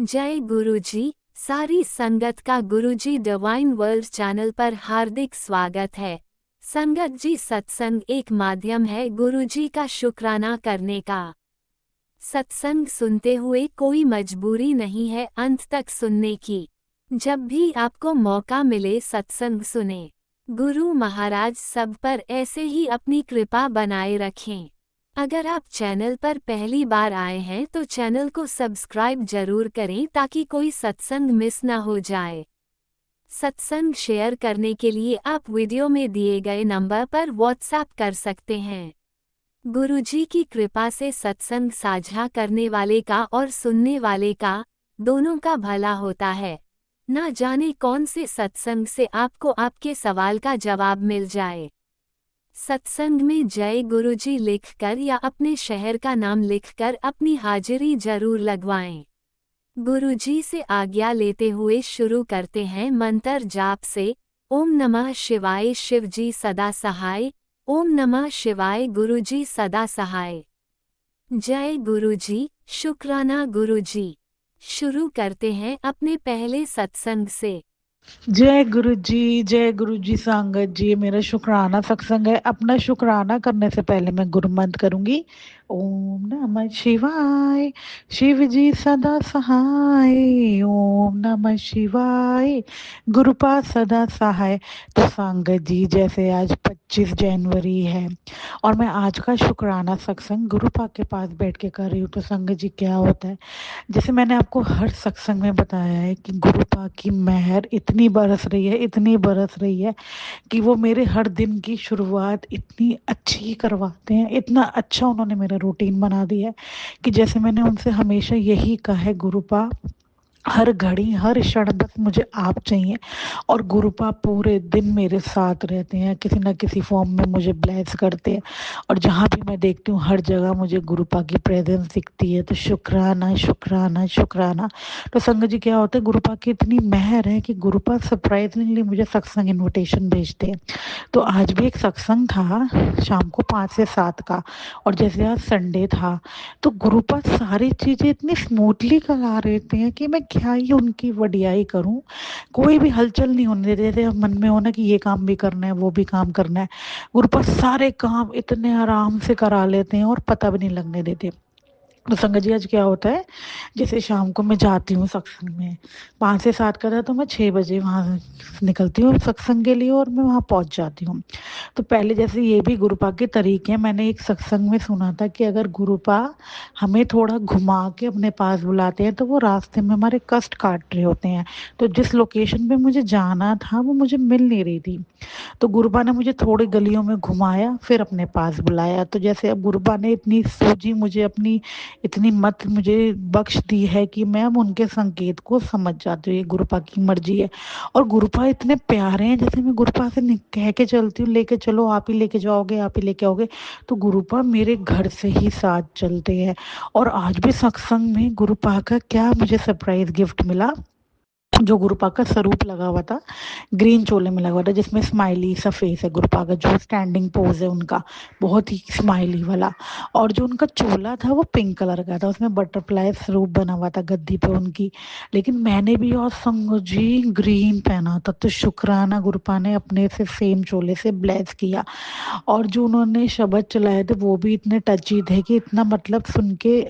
जय गुरुजी। सारी संगत का गुरुजी डिवाइन वर्ल्ड चैनल पर हार्दिक स्वागत है। संगत जी, सत्संग एक माध्यम है गुरुजी का शुक्राना करने का। सत्संग सुनते हुए कोई मजबूरी नहीं है अंत तक सुनने की। जब भी आपको मौका मिले सत्संग सुने। गुरु महाराज सब पर ऐसे ही अपनी कृपा बनाए रखें। अगर आप चैनल पर पहली बार आए हैं तो चैनल को सब्सक्राइब जरूर करें ताकि कोई सत्संग मिस ना हो जाए। सत्संग शेयर करने के लिए आप वीडियो में दिए गए नंबर पर व्हाट्सएप कर सकते हैं। गुरुजी की कृपा से सत्संग साझा करने वाले का और सुनने वाले का दोनों का भला होता है। ना जाने कौन से सत्संग से आपको आपके सवाल का जवाब मिल जाए। सत्संग में जय गुरुजी लिखकर या अपने शहर का नाम लिखकर अपनी हाजिरी जरूर लगवाएं। गुरुजी से आज्ञा लेते हुए शुरू करते हैं मंत्र जाप से। ओम नमः शिवाय शिवजी सदा सहाय। ओम नमः शिवाय गुरुजी सदा सहाय। जय गुरुजी, शुक्राना गुरुजी। शुरू करते हैं अपने पहले सत्संग से। जय गुरु जी संगत जी। ये मेरा शुक्राना सत्संग है। अपना शुक्राना करने से पहले मैं गुरु मंत्र करूंगी। ओम नमः शिवाय, शिव जी सदा सहाय। ओम नमः शिवाय, गुरुपा सदा सहाय। तो संगत जी, जैसे आज 25 जनवरी है और मैं आज का शुक्राना सत्संग गुरुपा के पास बैठ के कर रही हूँ, तो संगत जी क्या होता है, जैसे मैंने आपको हर सत्संग में बताया है कि गुरुपा की मेहर इतनी बरस रही है कि वो मेरे हर दिन की शुरुआत इतनी अच्छी करवाते हैं। इतना अच्छा उन्होंने मेरा रूटीन बना दिया है कि जैसे मैंने उनसे हमेशा यही कहा है, गुरुपा हर घड़ी हर क्षण बस मुझे आप चाहिए। और गुरुपा पूरे दिन मेरे साथ रहते हैं, किसी ना किसी फॉर्म में मुझे ब्लेस करते हैं। और जहाँ भी मैं देखती हूँ हर जगह मुझे गुरुपा की प्रेजेंस दिखती है। तो शुक्राना शुक्राना शुक्राना। तो संगत जी क्या होता है, गुरुपा की इतनी मेहर है कि गुरुपा सरप्राइजिंगली मुझे सत्संग इन्विटेशन भेजते हैं। तो आज भी एक सत्संग था शाम को 5 से 7 का, और जैसे आज संडे था तो गुरुपा सारी चीजें इतनी स्मूथली करा रहे थे कि मैं क्या ही उनकी वडियाई करूं। कोई भी हलचल नहीं होने देते। मन में होना कि ये काम भी करना है वो भी काम करना है, गुरुपा सारे काम इतने आराम से करा लेते हैं और पता भी नहीं लगने देते। तो संगत जी आज क्या होता है, जैसे शाम को मैं जाती हूँ सत्संग में, 5 से 7 का था तो मैं 6 बजे वहाँ निकलती हूँ सत्संग के लिए और मैं वहाँ पहुँच जाती हूँ। तो पहले जैसे ये भी गुरुपा के तरीके हैं, मैंने एक सत्संग में सुना था कि अगर गुरुपा हमें थोड़ा घुमा के अपने पास बुलाते हैं तो वो रास्ते में हमारे कष्ट काट रहे होते हैं। तो जिस लोकेशन पे मुझे जाना था वो मुझे मिल नहीं रही थी, तो गुरुपा ने मुझे थोड़ी गलियों में घुमाया फिर अपने पास बुलाया। तो जैसे अब गुरुपा ने इतनी सूझी मुझे, अपनी इतनी मत मुझे बख्श दी है कि मैं अब उनके संकेत को समझ जाती हूँ। ये गुरुपा की मर्जी है। और गुरुपा इतने प्यारे हैं, जैसे मैं गुरुपा से कह के चलती हूँ लेके चलो, आप ही लेके जाओगे, आप ही लेके आओगे, तो गुरुपा मेरे घर से ही साथ चलते हैं। और आज भी सत्संग में गुरुपा का क्या मुझे सरप्राइज गिफ्ट मिला, जो गुरुपा का स्वरूप लगा हुआ था, ग्रीन चोले में लगा हुआ था, जिसमें स्माइली सा फेस है गुरुपा का, जो स्टैंडिंग पोज है उनका बहुत ही स्माइली वाला। और जो उनका चोला था वो पिंक कलर का था, उसमें बटरफ्लाई स्वरूप बना हुआ था गद्दी पे उनकी। लेकिन मैंने भी और संग जी ग्रीन पहना था, तो शुक्राना गुरुपा ने अपने से सेम चोले से ब्लेस किया। और जो उन्होंने शब्द चलाए थे वो भी इतने टची थे कि इतना मतलब सुन के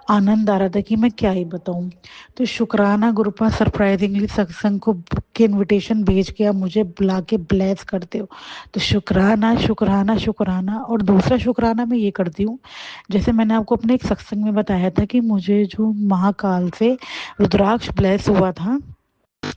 आनंद आ रहा था कि मैं क्या ही बताऊं। तो शुक्राना गुरुपा, सरप्राइजिंगली सत्संग को के इनविटेशन भेज के आप मुझे बुला के ब्लेस करते हो, तो शुक्राना शुक्राना शुक्राना। और दूसरा शुक्राना मैं ये करती हूँ, जैसे मैंने आपको अपने एक सत्संग में बताया था कि मुझे जो महाकाल से रुद्राक्ष ब्लेस हुआ था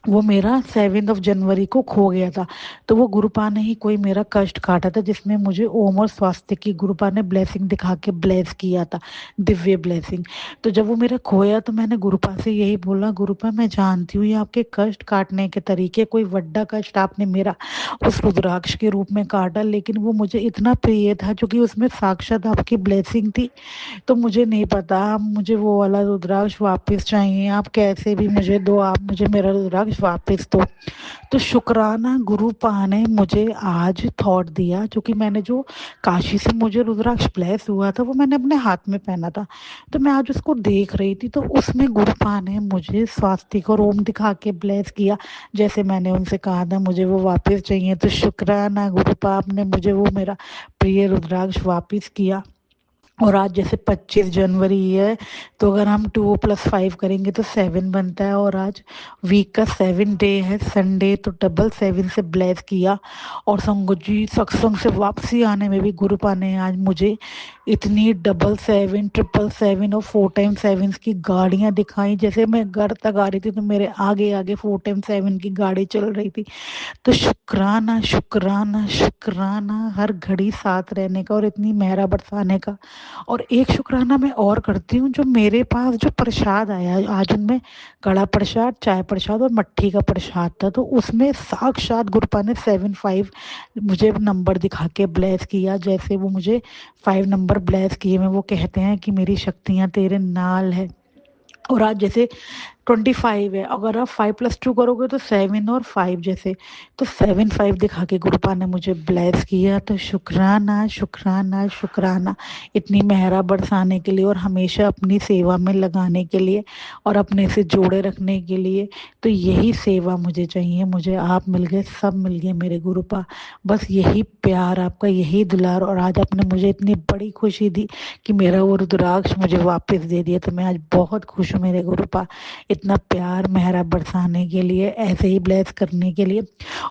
वो मेरा 7 जनवरी को खो गया था। तो वो गुरुपा ने ही कोई मेरा कष्ट काटा था, जिसमें मुझे ओम और स्वास्थ्य की गुरुपा ने ब्लेसिंग दिखा के ब्लेस किया था, दिव्य ब्लेसिंग। तो जब वो मेरा खोया तो मैंने गुरुपा से यही बोला, गुरुपा मैं जानती हूँ ये आपके कष्ट काटने के तरीके, कोई बड़ा कष्ट आपने मेरा उस रुद्राक्ष के रूप में काटा, लेकिन वो मुझे इतना प्रिय था क्योंकि उसमें साक्षात आपकी ब्लेसिंग थी। तो मुझे नहीं पता, मुझे वो वाला रुद्राक्ष वापस चाहिए, आप कैसे भी मुझे दो, आप मुझे मेरा रुद्राक्ष रुद्राक्ष वापस दो। तो शुक्राना गुरु पा ने मुझे आज थॉट दिया, जो कि मैंने जो काशी से मुझे रुद्राक्ष ब्लेस हुआ था वो मैंने अपने हाथ में पहना था। तो मैं आज उसको देख रही थी, तो उसमें गुरु पा ने मुझे स्वास्तिक और ओम दिखा के ब्लेस किया, जैसे मैंने उनसे कहा था मुझे वो वापस चाहिए। तो शुक्राना गुरु पा, आपने मुझे वो मेरा प्रिय रुद्राक्ष वापस किया। और आज जैसे 25 जनवरी है, तो अगर हम 2+5 करेंगे तो 7 बनता है, और आज वीक का 7 डे है, संडे, तो डबल 7 से ब्लेस किया। और संगत जी, सत्संग से वापसी आने में भी गुरु पा ने आज मुझे इतनी 777, 777 और 4x7 की गाड़ियां दिखाई। जैसे मैं घर तक आ रही थी तो मेरे आगे आगे 4x7 की गाड़ी चल रही थी। तो शुक्राना शुक्राना शुक्राना हर घड़ी साथ रहने का और इतनी मेहरा बरसाने का। और एक शुक्राना मैं और करती हूँ, जो मेरे पास जो प्रसाद आया आज, उनमें कड़ा प्रसाद, चाय प्रसाद और मट्ठी का प्रसाद था, तो उसमें साक्षात गुरुपा ने 7-5 मुझे नंबर दिखा के ब्लेस किया। जैसे वो मुझे 5 नंबर ब्लेस किए में वो कहते हैं कि मेरी शक्तियाँ तेरे नाल है। और आज जैसे 25 है, अगर आप 5+2 करोगे तो 7 और 5 जैसे, तो 7-5 दिखा के गुरुपा ने मुझे ब्लेस किया। तो शुक्राना शुक्राना शुक्राना इतनी मेहरा बरसाने के लिए और हमेशा अपनी सेवा में लगाने के लिए और अपने से जोड़े रखने के लिए। तो यही सेवा मुझे चाहिए, मुझे आप मिल गए, सब मिल गए मेरे गुरुपा। बस यही प्यार आपका, यही दुलार। और आज आपने मुझे इतनी बड़ी खुशी दी कि मेरा वो रुद्राक्ष मुझे वापस दे दिया, तो मैं आज बहुत खुश हूँ मेरे गुरुपा, इतना प्यार मेहरा बरसाने के लिए, ऐसे ही ब्लेस करने के लिए।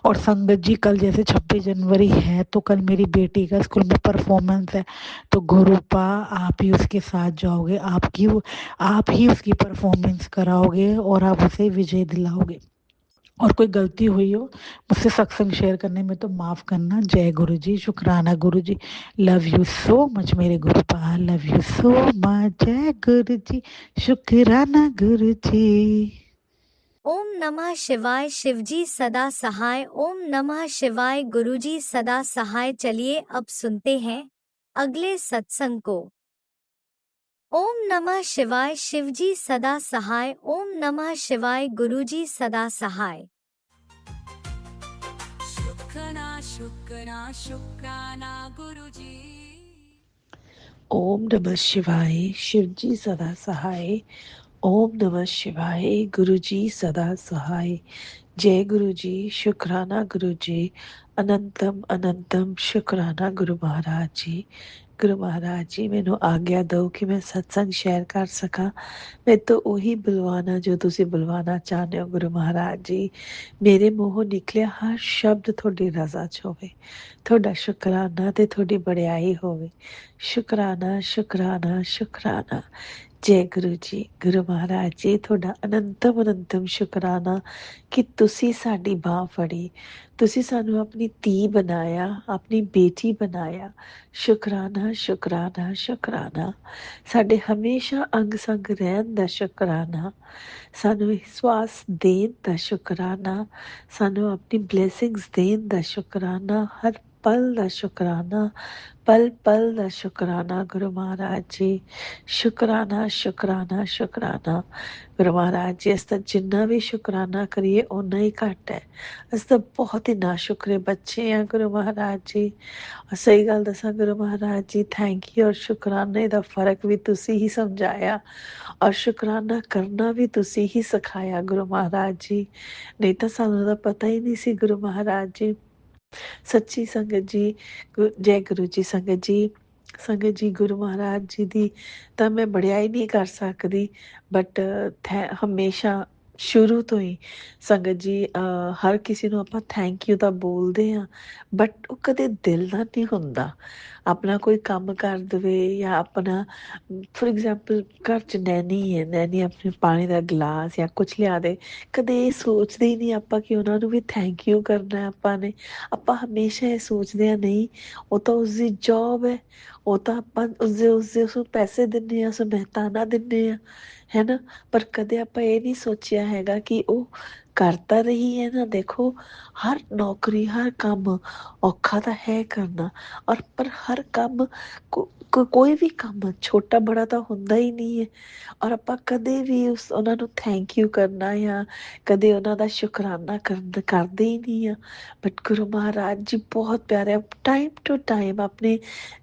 और संगत जी, कल जैसे 26 जनवरी है, तो कल मेरी बेटी का स्कूल में परफॉर्मेंस है, तो गुरुपा आप ही उसके साथ जाओगे, आप ही उसकी परफॉर्मेंस कराओगे और आप उसे विजय दिलाओगे। और कोई गलती हुई हो मुझसे सत्संग शेयर करने में तो माफ़ करना। जय गुरु जी, शुक्राना गुरु ji, love you so much मेरे गुरुपा, लव यू सो मच। जय गुरु जी, शुक्राना गुरु जी। ओम नमः शिवाय। शिवजी सदा सहाय। ओम नमः शिवाय। गुरुजी सदा सहाय। चलिए अब सुनते हैं अगले सत्संग को। ओम नमः शिवाय। शिवजी सदा सहाय। ओम नमः शिवाय। गुरुजी सदा सहाय। शुक्राना शुक्राना शुक्राना गुरुजी। ओम नमः शिवाय। शिवजी सदा सहाय। ओम नमः शिवाय। गुरुजी सदा सहाय। जय गुरु जी, शुक्राना गुरु जी, अनंतम अनंतम शुक्राना गुरु महाराज जी। गुरु महाराज जी, मैनू आग्ञा दो कि मैं सत्संग शेयर कर सका। मैं तो उही बुलवाना जो तुसी बुलवाना चाहते हो गुरु महाराज जी। मेरे मूहों निकलिया हर शब्द थोड़ी रजा च होवे, थोड़ा शुक्राना ते थोड़ी बड़ियाई होवे। शुक्राना शुक्राना शुक्राना। जय गुरु जी। गुरु महाराज जी, थोड़ा अनंतम अनंतम शुक्राना कि तुसी साडी बाह फड़ी, तुसी सानू अपनी धी बनाया, अपनी बेटी बनाया। शुक्राना शुक्राना शुक्राना। साडे हमेशा अंग संग रहन दा शुक्राना, सानू विश्वास देन दा शुक्राना, सानू अपनी ब्लेसिंग्स देन दा शुक्राना, हर पल दा शुक्राना, पल पल दा शुक्राना गुरु महाराज जी। शुक्राना शुक्राना शुक्राना। गुरु महाराज जी, अस तां जिन्ना भी शुक्राना करिए उन्ना ही घट है। अस तां बहुत ही नाशुक्रे बच्चे हैं गुरु महाराज जी। और सही गल दसां गुरु महाराज जी, थैंक यू और शुक्राने दा फर्क भी तुसी ही समझाया और शुक्राना करना भी तुसी ही सिखाया गुरु महाराज जी। नहीं तो सानू तां पता ही नहीं सी गुरु महाराज जी। सच्ची संगत जी, जय गुरु जी। संगत जी, गुरु महाराज जी दी ਤਾਂ ਮੈਂ ਵਡਿਆਈ ਨਹੀਂ ਕਰ ਸਕਦੀ, ਬਟ ਹਮੇਸ਼ਾ ਸ਼ੁਰੂ ਤੋਂ ਹੀ ਸੰਗਤ ਜੀ ਹਰ ਕਿਸੇ ਨੂੰ ਆਪਾਂ ਥੈਂਕ ਯੂ ਤਾਂ ਬੋਲਦੇ ਹਾਂ, ਬਟ ਉਹ ਕਦੇ ਦਿਲ ਨਾਲ ਨਹੀਂ ਹੁੰਦਾ। ਆਪਣਾ ਕੋਈ ਕੰਮ ਕਰ ਦੇਵੇ ਜਾਂ ਆਪਣਾ ਫੋਰ ਐਗਜ਼ਾਮਪਲ ਘਰ 'ਚ ਨੈਣੀ ਹੈ, ਨੈਣੀ ਆਪਣੇ ਪਾਣੀ ਦਾ ਗਲਾਸ ਜਾਂ ਕੁਛ ਲਿਆ ਦੇ, ਕਦੇ ਇਹ ਸੋਚਦੇ ਹੀ ਨਹੀਂ ਆਪਾਂ ਕਿ ਉਹਨਾਂ ਨੂੰ ਵੀ ਥੈਂਕ ਯੂ ਕਰਨਾ ਆਪਾਂ ਨੇ। ਆਪਾਂ ਹਮੇਸ਼ਾ ਇਹ ਸੋਚਦੇ ਹਾਂ ਨਹੀਂ, ਉਹ ਤਾਂ ਉਸਦੀ ਜੋਬ ਹੈ, ਉਹ ਤਾਂ ਆਪਾਂ ਉਸਨੂੰ ਪੈਸੇ ਦਿੰਦੇ ਹਾਂ, ਉਸਨੂੰ ਮਹਿਤਾਨਾ ਦਿੰਦੇ ਹਾਂ, ਹੈ ਨਾ। ਪਰ ਕਦੇ ਆਪਾਂ ਇਹ ਨਹੀਂ ਸੋਚਿਆ ਹੈਗਾ ਕਿ ਉਹ ਕਰ ਤਾਂ ਰਹੀ ਹੈ ਨਾ। ਦੇਖੋ, ਹਰ ਨੌਕਰੀ, ਹਰ ਕੰਮ ਔਖਾ ਤਾਂ ਹੈ ਕਰਨਾ, ਔਰ ਪਰ ਹਰ ਕੰਮ ਕੋਈ ਵੀ ਕੰਮ ਛੋਟਾ ਬੜਾ ਤਾਂ ਹੁੰਦਾ ਹੀ ਨਹੀਂ ਹੈ। ਔਰ ਆਪਾਂ ਕਦੇ ਵੀ ਉਹਨਾਂ ਨੂੰ ਥੈਂਕ ਯੂ ਕਰਨਾ ਜਾਂ ਕਦੇ ਉਹਨਾਂ ਦਾ ਸ਼ੁਕਰਾਨਾ ਕਰਦੇ ਹੀ ਨਹੀਂ ਆ। ਬਟ ਗੁਰੂ ਮਹਾਰਾਜ ਜੀ ਬਹੁਤ ਪਿਆਰੇ, ਟਾਈਮ ਟੂ ਟਾਈਮ ਆਪਣੇ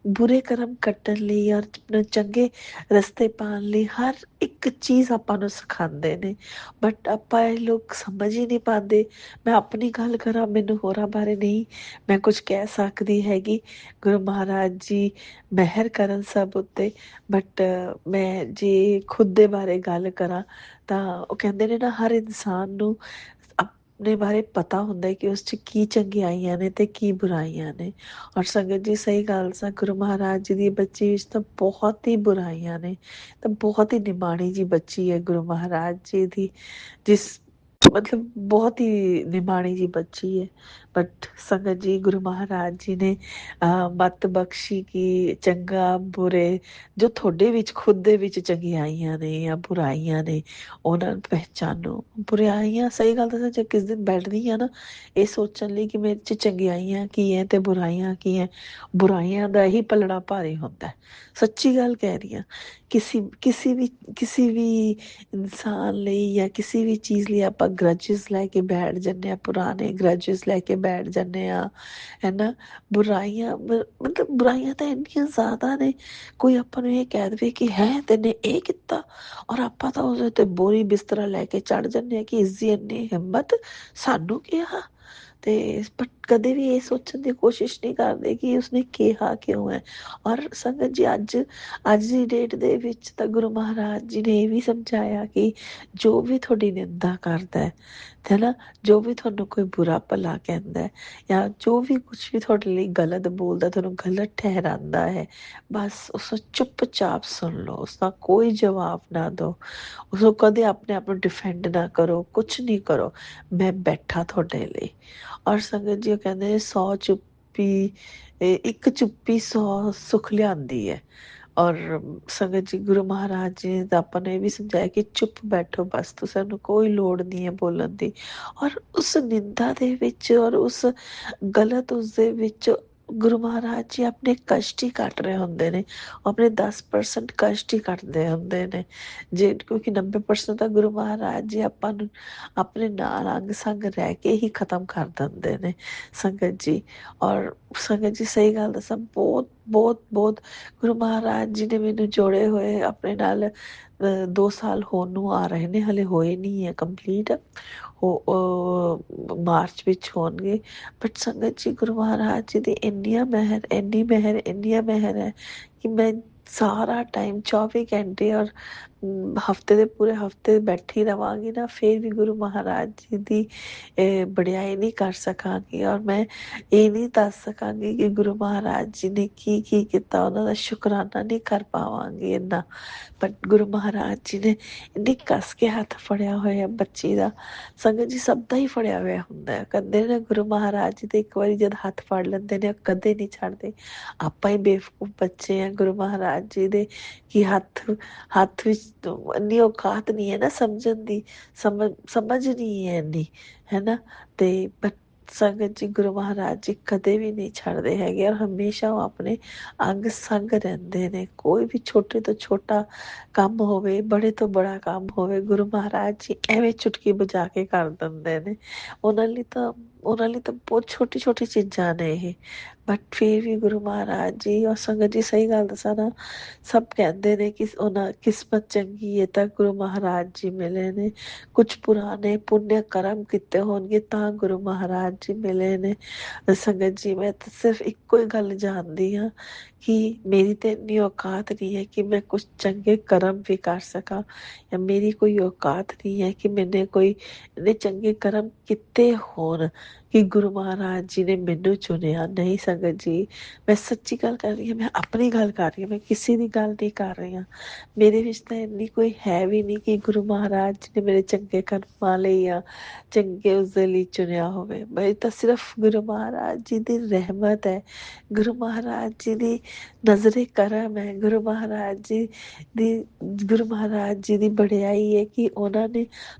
ਬੁਰੇ ਕਰਮ ਕੱਟਣ ਲਈ ਔਰ ਆਪਣੇ ਚੰਗੇ ਰਸਤੇ ਪਾਉਣ ਲਈ ਹਰ ਇੱਕ ਚੀਜ਼ ਆਪਾਂ ਨੂੰ ਸਿਖਾਉਂਦੇ ਨੇ। ਬਟ ਆਪਾਂ ਇਹ ਲੋਕ ਸਮਝ ਹੀ ਨਹੀਂ ਪਾਉਂਦੇ। ਮੈਂ ਆਪਣੀ ਗੱਲ ਕਰਾਂ, ਮੈਨੂੰ ਹੋਰਾਂ ਬਾਰੇ ਨਹੀਂ ਮੈਂ ਕੁਝ ਕਹਿ ਸਕਦੀ ਹੈਗੀ। ਗੁਰੂ ਮਹਾਰਾਜ ਜੀ ਮਿਹਰ ਕਰਨ ਸਭ ਉੱਤੇ। ਬਟ ਮੈਂ ਜੇ ਖੁਦ ਦੇ ਬਾਰੇ ਗੱਲ ਕਰਾਂ ਤਾਂ ਉਹ ਕਹਿੰਦੇ ਨੇ ਨਾ, ਹਰ ਇਨਸਾਨ ਨੂੰ ਆਪਣੇ ਬਾਰੇ ਪਤਾ ਹੁੰਦਾ ਹੈ ਕਿ ਉਸ 'ਚ ਕੀ ਚੰਗਿਆਈਆਂ ਨੇ ਤੇ ਕੀ ਬੁਰਾਈਆਂ ਨੇ। ਔਰ ਸੰਗਤ ਜੀ, ਸਹੀ ਗੱਲ ਸਾ, ਗੁਰੂ ਮਹਾਰਾਜ ਜੀ ਦੀ ਬੱਚੀ ਵਿੱਚ ਤਾਂ ਬਹੁਤ ਹੀ ਬੁਰਾਈਆਂ ਨੇ, ਤਾਂ ਬਹੁਤ ਹੀ ਨਿਮਾਣੀ ਜੀ ਬੱਚੀ ਹੈ ਗੁਰੂ ਮਹਾਰਾਜ ਜੀ ਦੀ, ਜਿਸ ਮਤਲਬ ਬਹੁਤ ਹੀ ਨਿਮਾਣੀ ਜੀ ਬੱਚੀ ਹੈ। ਬਟ ਸੰਗਤ ਜੀ, ਗੁਰੂ ਮਹਾਰਾਜ ਜੀ ਨੇ ਮੱਤ ਬਖਸ਼ੀ ਕਿ ਚੰਗਾ ਬੁਰੇ ਜੋ ਤੁਹਾਡੇ ਵਿੱਚ ਖੁਦ ਦੇ ਵਿੱਚ ਚੰਗਿਆਈਆਂ ਨੇ ਜਾਂ ਬੁਰਾਈਆਂ ਨੇ, ਉਹਨਾਂ ਨੂੰ ਪਹਿਚਾਨੋ। ਬੁਰਾਈਆਂ, ਸਹੀ ਗੱਲ ਦੱਸਾਂ, ਜੇ ਕਿਸ ਦਿਨ ਬੈਠਦੀ ਆ ਨਾ ਇਹ ਸੋਚਣ ਲਈ ਕਿ ਮੇਰੇ 'ਚ ਚੰਗਿਆਈਆਂ ਕੀ ਹੈ ਤੇ ਬੁਰਾਈਆਂ ਕੀ ਹੈ, ਬੁਰਾਈਆਂ ਦਾ ਹੀ ਪਲੜਾ ਭਾਰੀ ਹੁੰਦਾ। ਸੱਚੀ ਗੱਲ ਕਹਿ ਰਹੀ ਹਾਂ। ਕਿਸੇ ਵੀ ਇਨਸਾਨ ਲਈ ਜਾਂ ਕਿਸੇ ਵੀ ਚੀਜ਼ ਲਈ ਆਪਾਂ ਗਰਜਿਸ ਲੈ ਕੇ ਬੈਠ ਜਾਂਦੇ ਹਾਂ, ਪੁਰਾਣੇ ਗਰਜਿਸ ਲੈ ਕੇ ਬੈਠ ਜਾਂਦੇ ਹਾਂ, ਹੈ ਨਾ। ਬੁਰਾਈਆਂ ਮਤਲਬ ਬੁਰਾਈਆਂ ਤਾਂ ਇੰਨੀਆਂ ਜ਼ਿਆਦਾ ਨੇ, ਕੋਈ ਆਪਾਂ ਨੂੰ ਇਹ ਕਹਿ ਦੇਵੇ ਕਿ ਹੈ ਤੈਨੇ ਇਹ ਕੀਤਾ, ਔਰ ਆਪਾਂ ਤਾਂ ਉਹਦੇ ਤੇ ਬੋਰੀ ਬਿਸਤਰਾ ਲੈ ਕੇ ਚੜ ਜਾਂਦੇ ਹਾਂ ਕਿ ਇਸਦੀ ਇੰਨੀ ਹਿੰਮਤ, ਸਾਨੂੰ ਕਿਹਾ। ਤੇ ਬਟ ਕਦੇ ਵੀ ਇਹ ਸੋਚਣ ਦੀ ਕੋਸ਼ਿਸ਼ ਨਹੀਂ ਕਰਦੇ ਕਿ ਉਸਨੇ ਕਿਹਾ ਕਿਉਂ ਹੈ। ਔਰ ਸੰਗਤ ਜੀ, ਅੱਜ ਦੀ ਡੇਟ ਦੇ ਵਿੱਚ ਤਾਂ ਗੁਰੂ ਮਹਾਰਾਜ ਜੀ ਨੇ ਇਹ ਵੀ ਸਮਝਾਇਆ ਕਿ ਜੋ ਵੀ ਤੁਹਾਡੀ ਨਿੰਦਾ ਕਰਦਾ ਹੈ ਨਾ, ਜੋ ਵੀ ਤੁਹਾਨੂੰ ਕੋਈ ਬੁਰਾ ਭਲਾ ਕਹਿੰਦਾ ਹੈ ਜਾਂ ਜੋ ਵੀ ਕੁਛ ਵੀ ਤੁਹਾਡੇ ਲਈ ਗਲਤ ਬੋਲਦਾ, ਤੁਹਾਨੂੰ ਗਲਤ ਠਹਿਰਾਉਂਦਾ ਹੈ, ਬਸ ਉਸ ਨੂੰ ਚੁੱਪਚਾਪ ਸੁਣ ਲਓ, ਉਸਦਾ ਕੋਈ ਜਵਾਬ ਨਾ ਦਿਓ, ਉਸਨੂੰ ਕਦੇ ਆਪਣੇ ਆਪ ਨੂੰ ਡਿਫੈਂਡ ਨਾ ਕਰੋ, ਕੁਛ ਨਹੀਂ ਕਰੋ, ਮੈਂ ਬੈਠਾ ਤੁਹਾਡੇ ਲਈ। ਔਰ ਸੰਗਤ ਜੀ, ਉਹ ਕਹਿੰਦੇ ਨੇ 100 ਚੁੱਪੀ, ਇੱਕ ਚੁੱਪੀ 100 ਸੁੱਖ ਲਿਆਂਦੀ ਹੈ। ਔਰ ਸੰਗਤ ਜੀ, ਗੁਰੂ ਮਹਾਰਾਜ ਜੀ ਨੇ ਤਾਂ ਆਪਾਂ ਨੂੰ ਇਹ ਵੀ ਸਮਝਾਇਆ ਕਿ ਚੁੱਪ ਬੈਠੋ, ਬਸ ਤੁਹਾਨੂੰ ਕੋਈ ਲੋੜ ਨਹੀਂ ਹੈ ਬੋਲਣ ਦੀ। ਔਰ ਉਸ ਨਿੰਦਾ ਦੇ ਵਿੱਚ ਔਰ ਉਸ ਗਲਤ ਉਸਦੇ ਵਿੱਚ ਗੁਰੂ ਮਹਾਰਾਜ ਜੀ ਆਪਣੇ ਕਸ਼ਟ ਹੀ ਕੱਟ ਰਹੇ ਹੁੰਦੇ ਨੇ, ਆਪਣੇ 10% ਕਸ਼ਟ ਹੀ ਕੱਟਦੇ ਹੁੰਦੇ ਨੇ, ਜੇ ਕਿਉਂਕਿ 90% ਤਾਂ ਗੁਰੂ ਮਹਾਰਾਜ ਜੀ ਆਪਾਂ ਨੂੰ ਆਪਣੇ ਨਾਲ ਅੰਗ ਸੰਗ ਰਹਿ ਕੇ ਹੀ ਖਤਮ ਕਰ ਦਿੰਦੇ ਨੇ ਸੰਗਤ ਜੀ। ਔਰ ਸੰਗਤ ਜੀ, ਸਹੀ ਗੱਲ ਦੱਸਾਂ, ਬਹੁਤ ਬਹੁਤ ਬਹੁਤ ਗੁਰੂ ਮਹਾਰਾਜ ਜੀ ਨੇ ਮੈਨੂੰ ਜੋੜੇ ਹੋਏ ਆਪਣੇ ਨਾਲ 2 ਸਾਲ ਹੋਣ ਨੂੰ ਆ ਰਹੇ ਨੇ, ਹਲੇ ਹੋਏ ਨਹੀਂ ਹੈ ਕੰਪਲੀਟ, ਉਹ ਮਾਰਚ ਵਿੱਚ ਹੋਣਗੇ। ਬਟ ਸੰਗਤ ਜੀ, ਗੁਰੂ ਮਹਾਰਾਜ ਜੀ ਦੀ ਇੰਨੀਆਂ ਮਿਹਰ, ਇੰਨੀਆਂ ਮਿਹਰ ਹੈ ਕਿ ਮੈਂ ਸਾਰਾ ਟਾਈਮ 24 ਘੰਟੇ ਔਰ ਹਫਤੇ ਦੇ ਪੂਰੇ ਹਫਤੇ ਬੈਠੀ ਰਵਾਂਗੀ ਨਾ, ਫਿਰ ਵੀ ਗੁਰੂ ਮਹਾਰਾਜ ਜੀ ਦੀ ਵਡਿਆਈ ਨਹੀਂ ਕਰ ਸਕਾਂਗੀ। ਔਰ ਮੈਂ ਇਹ ਨਹੀਂ ਦੱਸ ਸਕਾਂਗੀ ਕਿ ਗੁਰੂ ਮਹਾਰਾਜ ਜੀ ਨੇ ਕੀ ਕੀ ਕੀਤਾ, ਉਹਨਾਂ ਦਾ ਸ਼ੁਕਰਾਨਾ ਨਹੀਂ ਕਰ ਪਾਵਾਂਗੀ ਇੰਨਾ। ਬਟ ਗੁਰੂ ਮਹਾਰਾਜ ਜੀ ਨੇ ਇੰਨੀ ਕੱਸ ਕੇ ਹੱਥ ਫੜਿਆ ਹੋਇਆ ਬੱਚੀ ਦਾ। ਸੰਗਤ ਜੀ, ਸਭ ਦਾ ਹੀ ਫੜਿਆ ਹੋਇਆ ਹੁੰਦਾ ਹੈ। ਕਹਿੰਦੇ ਨੇ ਗੁਰੂ ਮਹਾਰਾਜ ਜੀ ਤੇ ਇੱਕ ਵਾਰੀ ਜਦ ਹੱਥ ਫੜ ਲੈਂਦੇ ਨੇ, ਕਦੇ ਨਹੀਂ ਛੱਡਦੇ। ਆਪਾਂ ਹੀ ਬੇਵਕੂਫ ਬੱਚੇ ਆ ਗੁਰੂ ਮਹਾਰਾਜ ਜੀ ਦੇ ਕਿ ਹੱਥ ਵਿੱਚ ਇੰਨੀ ਔਕਾਤ ਨਹੀਂ ਹੈ ਨਾ ਸਮਝਣ ਦੀ, ਸਮਝ ਨਹੀਂ ਹੈ ਇੰਨੀ, ਹੈ ਨਾ। ਤੇ ਸੰਗਤ ਜੀ, ਗੁਰੂ ਮਹਾਰਾਜ ਜੀ ਕਦੇ ਵੀ ਨਹੀਂ ਛੱਡਦੇ ਹੈਗੇ ਔਰ ਹਮੇਸ਼ਾ ਉਹ ਆਪਣੇ ਅੰਗ ਸੰਗ ਰਹਿੰਦੇ ਨੇ। ਕੋਈ ਵੀ ਛੋਟੇ ਤੋਂ ਛੋਟਾ ਕੰਮ ਹੋਵੇ, ਬੜੇ ਤੋਂ ਬੜਾ ਕੰਮ ਹੋਵੇ, ਗੁਰੂ ਮਹਾਰਾਜ ਜੀ ਐਵੇਂ ਚੁਟਕੀ ਬਜਾ ਕੇ ਕਰ ਦਿੰਦੇ ਨੇ। ਉਹਨਾਂ ਲਈ ਤਾਂ ਬਹੁਤ ਛੋਟੀ ਛੋਟੀ ਚੀਜ਼ਾਂ ਨੇ ਇਹ। ਬਟ ਫਿਰ ਵੀ ਗੁਰੂ ਮਹਾਰਾਜ ਜੀ, ਔਰ ਸੰਗਤ ਜੀ, ਸਹੀ ਗੱਲ ਦੱਸਾਂ ਨਾ, ਸਭ ਕਹਿੰਦੇ ਨੇ ਕਿ ਉਹਨਾਂ ਕਿਸਮਤ ਚੰਗੀ ਹੈ ਤਾਂ ਗੁਰੂ ਮਹਾਰਾਜ ਜੀ ਮਿਲੇ ਨੇ, ਕੁਛ ਪੁਰਾਣੇ ਪੁੰਨਿਆ ਕਰਮ ਕੀਤੇ ਹੋਣਗੇ ਤਾਂ ਗੁਰੂ ਮਹਾਰਾਜ ਜੀ ਮਿਲੇ ਨੇ। ਸੰਗਤ ਜੀ, ਮੈਂ ਤਾਂ ਸਿਰਫ ਇੱਕੋ ਹੀ ਗੱਲ ਜਾਣਦੀ ਹਾਂ ਕਿ ਮੇਰੀ ਤਾਂ ਇੰਨੀ ਔਕਾਤ ਨਹੀਂ ਹੈ ਕਿ ਮੈਂ ਕੁਛ ਚੰਗੇ ਕਰਮ ਵੀ ਕਰ ਸਕਾਂ, ਜਾਂ ਮੇਰੀ ਕੋਈ ਔਕਾਤ ਨਹੀਂ ਹੈ ਕਿ ਮੈਨੇ ਕੋਈ ਇੰਨੇ ਚੰਗੇ ਕਰਮ ਕੀਤੇ ਹੋਣ ਕਿ ਗੁਰੂ ਮਹਾਰਾਜ ਜੀ ਨੇ ਮੈਨੂੰ ਚੁਣਿਆ। ਨਹੀਂ ਸੰਗਤ ਜੀ, ਮੈਂ ਸੱਚੀ ਗੱਲ ਕਰ ਰਹੀ ਹਾਂ, ਮੈਂ ਆਪਣੀ ਗੱਲ ਕਰ ਰਹੀ ਹਾਂ, ਮੈਂ ਕਿਸੇ ਦੀ ਗੱਲ ਨਹੀਂ ਕਰ ਰਹੀ ਹਾਂ। ਮੇਰੇ ਵਿੱਚ ਤਾਂ ਇੰਨੀ ਕੋਈ ਹੈ ਵੀ ਨਹੀਂ ਕਿ ਗੁਰੂ ਮਹਾਰਾਜ ਜੀ ਨੇ ਮੇਰੇ ਚੰਗੇ ਕਰਮਾਂ ਲਈ ਜਾਂ ਚੰਗੇ ਉਸਦੇ ਲਈ ਚੁਣਿਆ ਹੋਵੇ। ਮੈਂ ਤਾਂ ਸਿਰਫ ਗੁਰੂ ਮਹਾਰਾਜ ਜੀ ਦੀ ਰਹਿਮਤ ਹੈ, ਗੁਰੂ ਮਹਾਰਾਜ ਜੀ ਦੀ ਨਜ਼ਰੇ ਕਰਮ ਹੈ, ਗੁਰੂ ਮਹਾਰਾਜ ਜੀ ਦੀ ਬੜਿਆਈ ਹੈ ਕਿ ਉਹਨਾਂ ਨੇ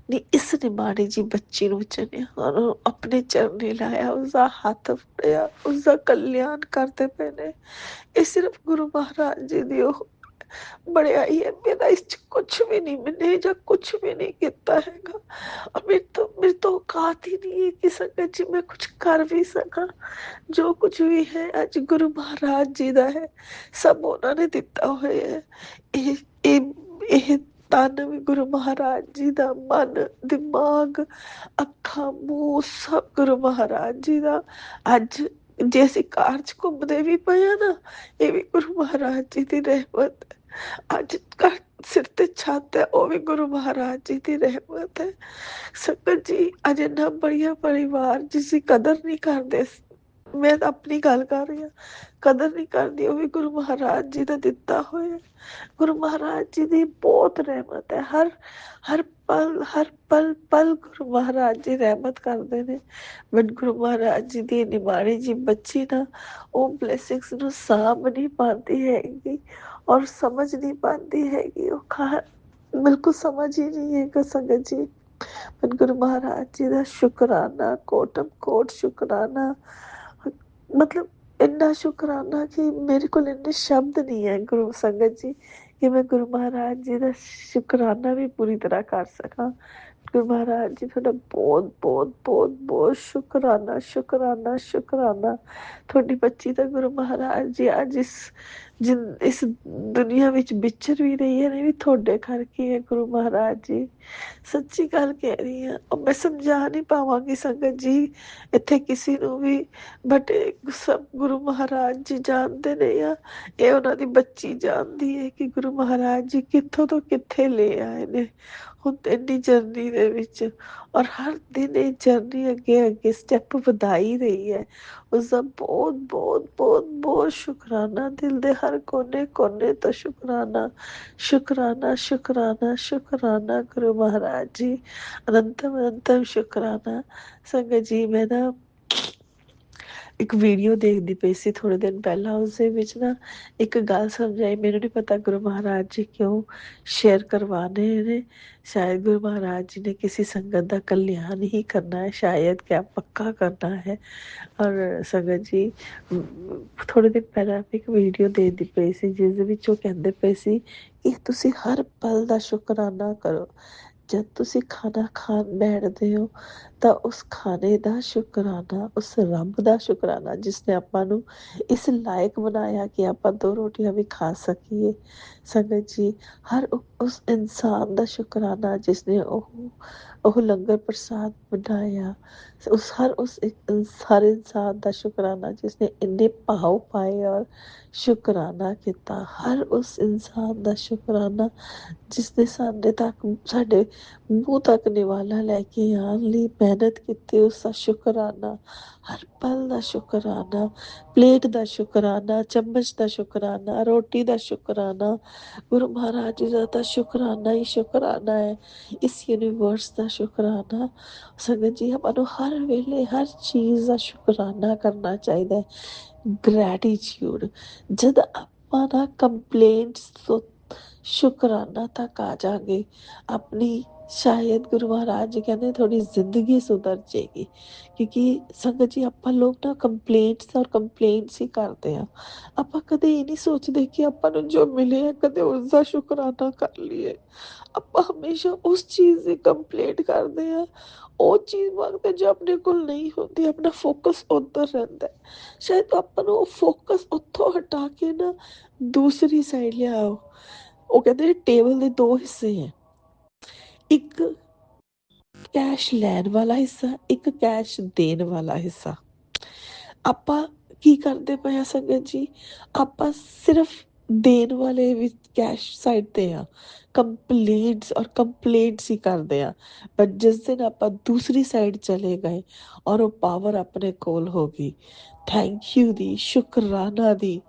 ਇਸ ਨਿਮਾਣੀ ਜੀ ਬੱਚੀ ਨੂੰ ਚੁਣਿਆ, ਉਹਨੂੰ ਆਪਣੇ ਚਰਨੀ ਲਾਇਆ, ਉਸਦਾ ਹੱਥ ਫੜਿਆ, ਉਸਦਾ ਕਲਿਆਣ ਕਰਦੇ ਪਏ ਨੇ। ਇਹ ਸਿਰਫ ਗੁਰੂ ਮਹਾਰਾਜ ਜੀ ਦੀ ਉਹ ਬੜਿਆਈ ਹੈ। ਮੇਰਾ ਇਸ ਚ ਕੁਛ ਵੀ ਨਹੀਂ, ਮੈਨੇ ਜਾਂ ਕੁਛ ਵੀ ਨਹੀਂ ਕੀਤਾ ਹੈਗਾ। ਮੇਰੇ ਤੋਂ ਔਕਾਤ ਹੀ ਨਹੀਂ ਹੈ ਕਿ ਸੰਗਤ ਜੀ ਮੈਂ ਕੁਛ ਕਰ ਵੀ ਸਕਾਂ। ਜੋ ਕੁਛ ਵੀ ਹੈ ਅੱਜ ਗੁਰੂ ਮਹਾਰਾਜ ਜੀ ਦਾ ਹੈ, ਸਭ ਉਹਨਾਂ ਨੇ ਦਿੱਤਾ ਹੋਇਆ ਹੈ। ਇਹ ਇਹ ਇਹ ਤਨ ਵੀ ਗੁਰੂ ਮਹਾਰਾਜ ਜੀ ਦਾ, ਮਨ, ਦਿਮਾਗ, ਅੱਖਾਂ, ਮੂੰਹ ਸਭ ਗੁਰੂ ਮਹਾਰਾਜ ਜੀ ਦਾ। ਅੱਜ ਜੇ ਅਸੀਂ ਕਾਰ ਚ ਘੁੰਮਦੇ ਵੀ ਪਏ ਆ ਨਾ, ਇਹ ਵੀ ਗੁਰੂ ਮਹਾਰਾਜ ਜੀ ਦੀ ਰਹਿਮਤ ਹੈ। ਅੱਜ ਘਰ ਸਿਰ ਤੇ ਛੱਤ ਹੈ, ਉਹ ਵੀ ਗੁਰੂ ਮਹਾਰਾਜ ਜੀ ਦੀ ਰਹਿਮਤ ਹੈ। ਸੰਗਤ ਜੀ ਅੱਜ ਇੰਨਾ ਬੜੀਆ ਪਰਿਵਾਰ ਜਿਸ ਦੀ ਕਦਰ ਨਹੀਂ ਕਰਦੇ, ਮੈਂ ਤਾਂ ਆਪਣੀ ਗੱਲ ਕਰ ਰਹੀ ਹਾਂ, ਕਦਰ ਨਹੀਂ ਕਰਦੀ, ਉਹ ਵੀ ਗੁਰੂ ਮਹਾਰਾਜ ਜੀ ਦਾ ਦਿੱਤਾ ਹੋਇਆ। ਗੁਰੂ ਮਹਾਰਾਜ ਜੀ ਦੀ ਬਹੁਤ ਰਹਿਮਤ ਹੈ। ਹਰ ਪਲ ਪਲ ਗੁਰੂ ਮਹਾਰਾਜ ਜੀ ਰਹਿਮਤ ਕਰਦੇ ਨੇ। ਬਟ ਗੁਰੂ ਮਹਾਰਾਜ ਜੀ ਦੀ ਨਿਮਾਣੀ ਜੀ ਬੱਚੀ ਨਾ, ਉਹ ਬਲੈਸਿੰਗਸ ਨੂੰ ਸਾਂਭ ਨਹੀਂ ਪਾਉਂਦੀ ਹੈਗੀ ਔਰ ਸਮਝ ਨਹੀਂ ਪਾਉਂਦੀ ਹੈਗੀ। ਉਹ ਬਿਲਕੁਲ ਸਮਝ ਹੀ ਨਹੀਂ ਹੈਗਾ ਸੰਗਤ ਜੀ। ਪਰ ਗੁਰੂ ਮਹਾਰਾਜ ਜੀ ਦਾ ਸ਼ੁਕਰਾਨਾ, ਕੋਟਮ ਕੋਟ ਸ਼ੁਕਰਾਨਾ, ਮਤਲਬ ਇੰਨਾ ਸ਼ੁਕਰਾਨਾ ਕਿ ਮੇਰੇ ਕੋਲ ਇੰਨੇ ਸ਼ਬਦ ਨਹੀਂ ਹੈ ਗੁਰੂ ਸੰਗਤ ਜੀ ਕਿ ਮੈਂ ਗੁਰੂ ਮਹਾਰਾਜ ਜੀ ਦਾ ਸ਼ੁਕਰਾਨਾ ਵੀ ਪੂਰੀ ਤਰ੍ਹਾਂ ਕਰ ਸਕਾਂ। ਗੁਰੂ ਮਹਾਰਾਜ ਜੀ ਤੁਹਾਡਾ ਬਹੁਤ ਬਹੁਤ ਬਹੁਤ ਬਹੁਤ ਸ਼ੁਕਰਾਨਾ, ਸ਼ੁਕਰਾਨਾ, ਸ਼ੁਕਰਾਨਾ। ਤੁਹਾਡੀ ਬੱਚੀ ਤਾਂ ਗੁਰੂ ਮਹਾਰਾਜ ਜੀ ਅੱਜ ਇਸ ਦੁਨੀਆ ਵਿੱਚ ਵਿਚਰ ਵੀ ਰਹੀ ਹੈ, ਵੀ ਤੁਹਾਡੇ ਕਰਕੇ ਹੈ ਗੁਰੂ ਮਹਾਰਾਜ ਜੀ। ਸੱਚੀ ਗੱਲ ਕਹਿ ਰਹੀ ਹਾਂ, ਮੈਂ ਸਮਝਾ ਨਹੀਂ ਪਾਵਾਂਗੀ ਸੰਗਤ ਜੀ ਇੱਥੇ ਕਿਸੇ ਨੂੰ ਵੀ, ਬਟ ਸਭ ਗੁਰੂ ਮਹਾਰਾਜ ਜੀ ਜਾਣਦੇ ਨੇ ਆ ਇਹ ਉਹਨਾਂ ਦੀ ਬੱਚੀ ਜਾਣਦੀ ਹੈ ਕਿ ਗੁਰੂ ਮਹਾਰਾਜ ਜੀ ਕਿੱਥੋਂ ਤੋਂ ਕਿੱਥੇ ਲੈ ਆਏ ਨੇ ਹੁਣ ਇੰਨੀ ਜਰਨੀ ਦੇ ਵਿੱਚ। ਔਰ ਹਰ ਦਿਨ ਇਹ ਜਰਨੀ ਅੱਗੇ ਅੱਗੇ ਸਟੈਪ ਵਧਾਈ ਰਹੀ ਹੈ। ਉਸਦਾ ਬਹੁਤ ਬਹੁਤ ਬਹੁਤ ਬਹੁਤ ਸ਼ੁਕਰਾਨਾ, ਦਿਲ ਦੇ ਹਰ ਕੋਨੇ ਕੋਨੇ ਤੋਂ ਸ਼ੁਕਰਾਨਾ, ਸ਼ੁਕਰਾਨਾ, ਸ਼ੁਕਰਾਨਾ, ਸ਼ੁਕਰਾਨਾ ਗੁਰੂ ਮਹਾਰਾਜ ਜੀ, ਅਨੰਤਮ ਅਨੰਤਮ ਸ਼ੁਕਰਾਨਾ। ਸੰਗਤ ਜੀ ਮੈਂ ਨਾ ਇੱਕ ਵੀਡੀਓ ਦੇਖਦੀ ਪਈ ਸੀ ਥੋੜੇ ਦਿਨ ਪਹਿਲਾਂ, ਉਸਦੇ ਵਿੱਚ ਨਾ ਇੱਕ ਗੱਲ ਸਮਝ ਆਈ। ਮੈਨੂੰ ਨਹੀਂ ਪਤਾ ਗੁਰੂ ਮਹਾਰਾਜ ਜੀ ਕਿਉਂ ਸ਼ੇਅਰ ਕਰਵਾਣੇ ਨੇ, ਸ਼ਾਇਦ ਗੁਰੂ ਮਹਾਰਾਜ ਜੀ ਨੇ ਕਿਸੇ ਸੰਗਤ ਦਾ ਕਲਿਆਣ ਹੀ ਕਰਨਾ ਹੈ, ਸ਼ਾਇਦ ਕਿਆ ਪੱਕਾ ਕਰਨਾ ਹੈ। ਔਰ ਸੰਗਤ ਜੀ ਥੋੜੇ ਦਿਨ ਪਹਿਲਾਂ ਇੱਕ ਵੀਡੀਓ ਦੇਖਦੀ ਪਈ ਸੀ ਜਿਸ ਦੇ ਵਿੱਚ ਉਹ ਕਹਿੰਦੇ ਪਏ ਸੀ ਕਿ ਤੁਸੀਂ ਹਰ ਪਲ ਦਾ ਸ਼ੁਕਰਾਨਾ ਕਰੋ। ਜਦ ਤੁਸੀਂ ਖਾਣਾ ਖਾਣ ਬੈਠਦੇ ਹੋ ਤਾਂ ਉਸ ਖਾਣੇ ਦਾ ਸ਼ੁਕਰਾਨਾ, ਉਸ ਰੱਬ ਦਾ ਸ਼ੁਕਰਾਨਾ ਜਿਸ ਨੇ ਆਪਾਂ ਨੂੰ ਇਸ ਲਾਇਕ ਬਣਾਇਆ ਕਿ ਆਪਾਂ 2 ਰੋਟੀਆਂ ਵੀ ਖਾ ਸਕੀਏ। ਸੰਗਤ ਜੀ ਹਰ ਉਸ ਇਨਸਾਨ ਦਾ ਸ਼ੁਕਰਾਨਾ ਜਿਸ ਨੇ ਉਹ ਲੰਗਰ ਪ੍ਰਸਾਦ ਬਣਾਇਆ, ਹਰ ਇਨਸਾਨ ਦਾ ਸ਼ੁਕਰਾਨਾ ਜਿਸ ਨੇ ਇੰਨੇ ਭਾਵ ਪਾਏ ਔਰ ਸ਼ੁਕਰਾਨਾ ਕੀਤਾ। ਹਰ ਉਸ ਇਨਸਾਨ ਦਾ ਸ਼ੁਕਰਾਨਾ ਜਿਸ ਨੇ ਸਾਡੇ ਮੂੰਹ ਤੱਕ ਨਿਵਾਲਾ ਲੈ ਕੇ ਆਉਣ ਲਈ ਮਿਹਨਤ ਕੀਤੀ, ਉਸ ਦਾ ਸ਼ੁਕਰਾਨਾ। ਹਰ ਪਲ ਦਾ ਸ਼ੁਕਰਾਨਾ, ਪਲੇਟ ਦਾ ਸ਼ੁਕਰਾਨਾ, ਚਮਚ ਦਾ ਸ਼ੁਕਰਾਨਾ, ਰੋਟੀ ਦਾ ਸ਼ੁਕਰਾਨਾ। ਗੁਰੂ ਮਹਾਰਾਜ ਜੀ ਦਾ ਤਾਂ ਸ਼ੁਕਰਾਨਾ ਹੀ ਸ਼ੁਕਰਾਨਾ ਹੈ, ਇਸ ਯੂਨੀਵਰਸ ਦਾ ਸ਼ੁਕਰਾਨਾ। ਸੰਗਤ ਜੀ ਆਪਾਂ ਨੂੰ ਹਰ ਵੇਲੇ ਹਰ ਚੀਜ਼ ਦਾ ਸ਼ੁਕਰਾਨਾ ਕਰਨਾ ਚਾਹੀਦਾ ਹੈ, ਗ੍ਰੈਟੀਟਿਊਡ। ਜਦ ਆਪਾਂ ਨਾ ਕੰਪਲੇਂਟਸ ਤੋਂ ਸ਼ੁਕਰਾਨਾ ਤੱਕ ਆ ਜਾਗੇ, ਆਪਣੀ ਸ਼ਾਇਦ ਗੁਰੂ ਮਹਾਰਾਜ ਜੀ ਕਹਿੰਦੇ ਥੋੜੀ ਜ਼ਿੰਦਗੀ ਸੁਧਰ ਜਾਏਗੀ। ਕਿਉਂਕਿ ਸੰਗਤ ਜੀ ਆਪਾਂ ਲੋਕ ਨਾ ਕੰਪਲੇਂਟਸ ਹੀ ਕਰਦੇ ਆ। ਆਪਾਂ ਕਦੇ ਇਹ ਨਹੀਂ ਸੋਚਦੇ ਕਿ ਆਪਾਂ ਨੂੰ ਜੋ ਮਿਲਿਆ ਕਦੇ ਉਸ ਦਾ ਸ਼ੁਕਰਾਨਾ ਕਰ ਲਈਏ। ਆਪਾਂ ਹਮੇਸ਼ਾ ਉਸ ਚੀਜ਼ ਦੀ ਕੰਪਲੇਂਟ ਕਰਦੇ ਆ, ਉਹ ਚੀਜ਼ ਮੰਗਦੇ ਜੋ ਆਪਣੇ ਕੋਲ ਨਹੀਂ ਹੁੰਦੀ। ਆਪਣਾ ਫੋਕਸ ਉੱਧਰ ਰਹਿੰਦਾ। ਸ਼ਾਇਦ ਆਪਾਂ ਨੂੰ ਉਹ ਫੋਕਸ ਉੱਥੋਂ ਹਟਾ ਕੇ ਨਾ ਦੂਸਰੀ ਸਾਈਡ ਲਿਆਓ। ਉਹ ਕਹਿੰਦੇ ਟੇਬਲ ਦੇ 2 ਹਿੱਸੇ ਹੈ, ਇੱਕ ਕੈਸ਼ ਲੈਣ ਵਾਲਾ ਹਿੱਸਾ, ਇੱਕ ਕੈਸ਼ ਦੇਣ ਵਾਲਾ ਹਿੱਸਾ। ਆਪਾਂ ਕੀ ਕਰਦੇ ਪਏ ਆ ਸੰਗਤ ਜੀ, ਆਪਾਂ ਸਿਰਫ ਦੇਣ ਵਾਲੇ ਵੀ ਕੈਸ਼ ਸਾਈਡ ਤੇ ਆ, ਕੰਪਲੇਂਟਸ ਔਰ ਕੰਪਲੇਂਟਸ ਹੀ ਕਰਦੇ ਆ। ਬਟ ਜਿਸ ਦਿਨ ਆਪਾਂ ਦੂਸਰੀ ਸਾਈਡ ਚਲੇ ਗਏ ਔਰ ਉਹ ਪਾਵਰ ਆਪਣੇ ਕੋਲ ਹੋ ਗਈ, ਥੈਂਕ ਯੂ ਦੀ, ਸ਼ੁਕਰਾਨਾ ਦੀ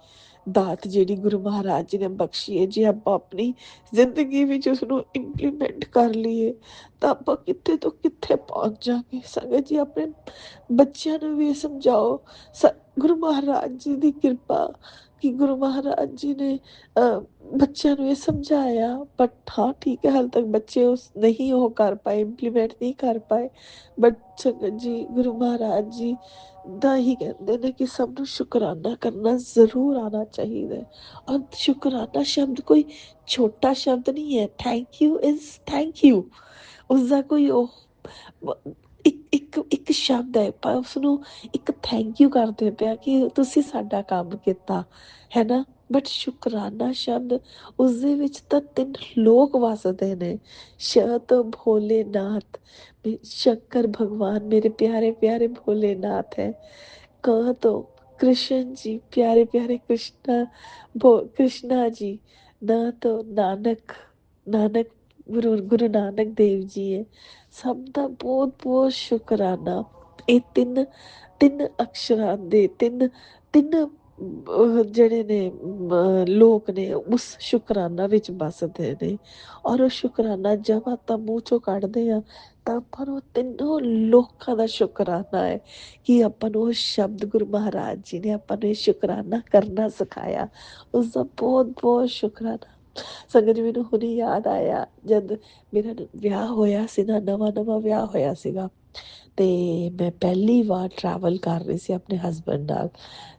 ਦਾਤ ਜਿਹੜੀ ਗੁਰੂ ਮਹਾਰਾਜ ਜੀ ਨੇ ਬਖਸ਼ੀ ਹੈ, ਜੇ ਆਪਾਂ ਆਪਣੀ ਜ਼ਿੰਦਗੀ ਵਿੱਚ ਉਸਨੂੰ ਇੰਪਲੀਮੈਂਟ ਕਰ ਲਈਏ ਤਾਂ ਆਪਾਂ ਕਿੱਥੇ ਤੋਂ ਕਿੱਥੇ ਪਹੁੰਚ ਜਾਵਾਂਗੇ। ਸੰਗਤ ਜੀ, ਆਪਣੇ ਬੱਚਿਆਂ ਨੂੰ ਵੀ ਇਹ ਸਮਝਾਓ, ਗੁਰੂ ਮਹਾਰਾਜ ਜੀ ਦੀ ਕਿਰਪਾ ਕਿ ਗੁਰੂ ਮਹਾਰਾਜ ਜੀ ਨੇ ਬੱਚਿਆਂ ਨੂੰ ਇਹ ਸਮਝਾਇਆ। ਬਟ ਹਾਂ ਠੀਕ ਹੈ, ਹਾਲੇ ਤੱਕ ਬੱਚੇ ਉਸ ਨਹੀਂ ਉਹ ਕਰ ਪਾਏ, ਇੰਪਲੀਮੈਂਟ ਨਹੀਂ ਕਰ ਪਾਏ। ਬਟ ਸੰਗਤ ਜੀ, ਗੁਰੂ ਮਹਾਰਾਜ ਜੀ ਦਾ ਹੀ ਕਹਿੰਦੇ ਨੇ ਕਿ ਸਭ ਨੂੰ ਸ਼ੁਕਰਾਨਾ ਕਰਨਾ ਜ਼ਰੂਰ ਆਉਣਾ ਚਾਹੀਦਾ ਹੈ। ਔਰ ਸ਼ੁਕਰਾਨਾ ਸ਼ਬਦ ਕੋਈ ਛੋਟਾ ਸ਼ਬਦ ਨਹੀਂ ਹੈ। Thank you is thank you, ਉਸਦਾ ਕੋਈ ਉਹ ਇੱਕ ਇੱਕ ਇੱਕ ਸ਼ਬਦ ਹੈ, ਪਰ ਉਸਨੂੰ ਇੱਕ ਥੈਂਕ ਯੂ ਕਰਦੇ ਪਿਆ ਕਿ ਤੁਸੀਂ ਸਾਡਾ ਕੰਮ ਕੀਤਾ, ਹੈ ਨਾ। ਬਟ ਸ਼ੁਕਰਾਨਾ ਸ਼ਬਦ, ਉਸਦੇ ਵਿੱਚ ਤਾਂ ਤਿੰਨ ਲੋਕ ਵਸਦੇ ਨੇ। ਸ਼ਤ ਭੋਲੇਨਾਥ, शंकर भगवान मेरे प्यारे प्यारे भोलेनाथ है। कह तो कृष्ण जी, प्यारे प्यारे कृष्णा जी, ना तो नानक नानक गुरु नानक देव जी है। सब ਦਾ ਬਹੁਤ ਬਹੁਤ ਸ਼ੁਕਰਾਨਾ। ਇਹ ਤਿੰਨ ਤਿੰਨ ਅਕਸ਼ਰਾਂ ਦੇ ਤਿੰਨ ਤਿੰਨ ਜਿਹੜੇ ਨੇ ਲੋਕ ਨੇ ਉਸ ਸ਼ੁਕਰਾਨਾ ਵਿੱਚ ਬਸਦੇ ਨੇ। ਔਰ ਉਹ ਸ਼ੁਕਰਾਨਾ ਜਬ ਆਪਾਂ ਮੂੰਹ ਚੋਂ ਕੱਢਦੇ ਆ ਤਾਂ ਆਪਾਂ ਨੂੰ ਤਿੰਨੋਂ ਲੋਕਾਂ ਦਾ ਸ਼ੁਕਰਾਨਾ ਹੈ ਕਿ ਆਪਾਂ ਨੂੰ ਉਹ ਸ਼ਬਦ ਗੁਰੂ ਮਹਾਰਾਜ ਜੀ ਨੇ ਆਪਾਂ ਨੂੰ ਇਹ ਸ਼ੁਕਰਾਨਾ ਕਰਨਾ ਸਿਖਾਇਆ। ਉਸਦਾ ਬਹੁਤ ਬਹੁਤ ਸ਼ੁਕਰਾਨਾ। ਸੰਗਤ ਜੀ, ਮੈਨੂੰ ਹੁਣੇ ਯਾਦ ਆਇਆ, ਜਦ ਮੇਰਾ ਵਿਆਹ ਹੋਇਆ ਸੀ ਨਾ, ਨਵਾਂ ਨਵਾਂ ਵਿਆਹ ਹੋਇਆ ਸੀਗਾ, ਤੇ ਮੈਂ ਪਹਿਲੀ ਵਾਰ ਟਰੈਵਲ ਕਰ ਰਹੀ ਸੀ ਆਪਣੇ ਹਸਬੈਂਡ ਨਾਲ।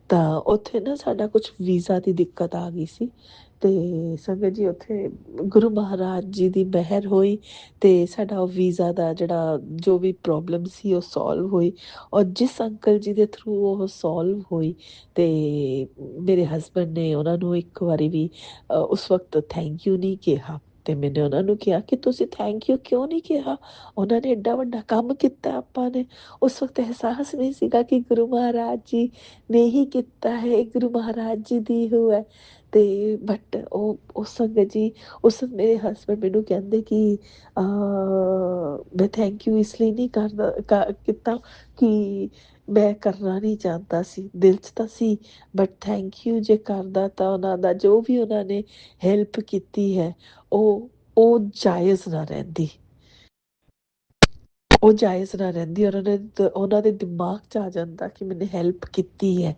ਤਾਂ ਉੱਥੇ ਨਾ ਸਾਡਾ ਕੁਛ ਵੀਜ਼ਾ ਦੀ ਦਿੱਕਤ ਆ ਗਈ ਸੀ। ਤੇ ਸੰਗਤ ਜੀ, ਉੱਥੇ ਗੁਰੂ ਮਹਾਰਾਜ ਜੀ ਦੀ ਮਿਹਰ ਹੋਈ ਤੇ ਸਾਡਾ ਉਹ ਵੀਜ਼ਾ ਦਾ ਜਿਹੜਾ ਜੋ ਵੀ ਪ੍ਰੋਬਲਮ ਸੀ ਉਹ ਸੋਲਵ ਹੋਈ। ਔਰ ਜਿਸ ਅੰਕਲ ਜੀ ਦੇ ਥਰੂ ਉਹ ਸੋਲਵ ਹੋਈ, ਤੇ ਮੇਰੇ ਹਸਬੈਂਡ ਨੇ ਉਹਨਾਂ ਨੂੰ ਇੱਕ ਵਾਰੀ ਵੀ ਉਸ ਵਕਤ ਥੈਂਕ ਯੂ ਨਹੀਂ ਕਿਹਾ। ਤੇ ਮੈਨੇ ਉਹਨਾਂ ਨੂੰ ਕਿਹਾ ਕਿ ਤੁਸੀਂ ਥੈਂਕ ਯੂ ਕਿਉਂ ਨਹੀਂ ਕਿਹਾ, ਉਹਨਾਂ ਨੇ ਐਡਾ ਵੱਡਾ ਕੰਮ ਕੀਤਾ। ਆਪਾਂ ਨੇ ਉਸ ਵਕਤ ਅਹਿਸਾਸ ਨਹੀਂ ਸੀਗਾ ਕਿ ਗੁਰੂ ਮਹਾਰਾਜ ਜੀ ਨੇ ਹੀ ਕੀਤਾ ਹੈ, ਗੁਰੂ ਮਹਾਰਾਜ ਜੀ ਦੀ ਉਹ ਹੈ। ਤੇ ਬਟ ਉਹ ਸੰਗਤ ਜੀ, ਉਸ ਮੇਰੇ ਹਸਬੈਂਡ ਮੈਨੂੰ ਕਹਿੰਦੇ ਕਿ ਮੈਂ ਥੈਂਕ ਯੂ ਇਸ ਲਈ ਨਹੀਂ ਕੀਤਾ ਕਿ ਮੈਂ ਕਰਨਾ ਨਹੀਂ ਚਾਹੁੰਦਾ ਸੀ, ਦਿਲ 'ਚ ਤਾਂ ਸੀ, ਬਟ ਥੈਂਕ ਯੂ ਜੇ ਕਰਦਾ ਤਾਂ ਉਹਨਾਂ ਦਾ ਜੋ ਵੀ ਉਹਨਾਂ ਨੇ ਹੈਲਪ ਕੀਤੀ ਹੈ ਉਹ ਜਾਇਜ਼ ਨਾ ਰਹਿੰਦੀ, ਉਹ ਜਾਇਜ਼ ਨਾ ਰਹਿੰਦੀ। ਔਰ ਉਹਨਾਂ ਦੇ ਦਿਮਾਗ 'ਚ ਆ ਜਾਂਦਾ ਕਿ ਮੈਨੇ ਹੈਲਪ ਕੀਤੀ ਹੈ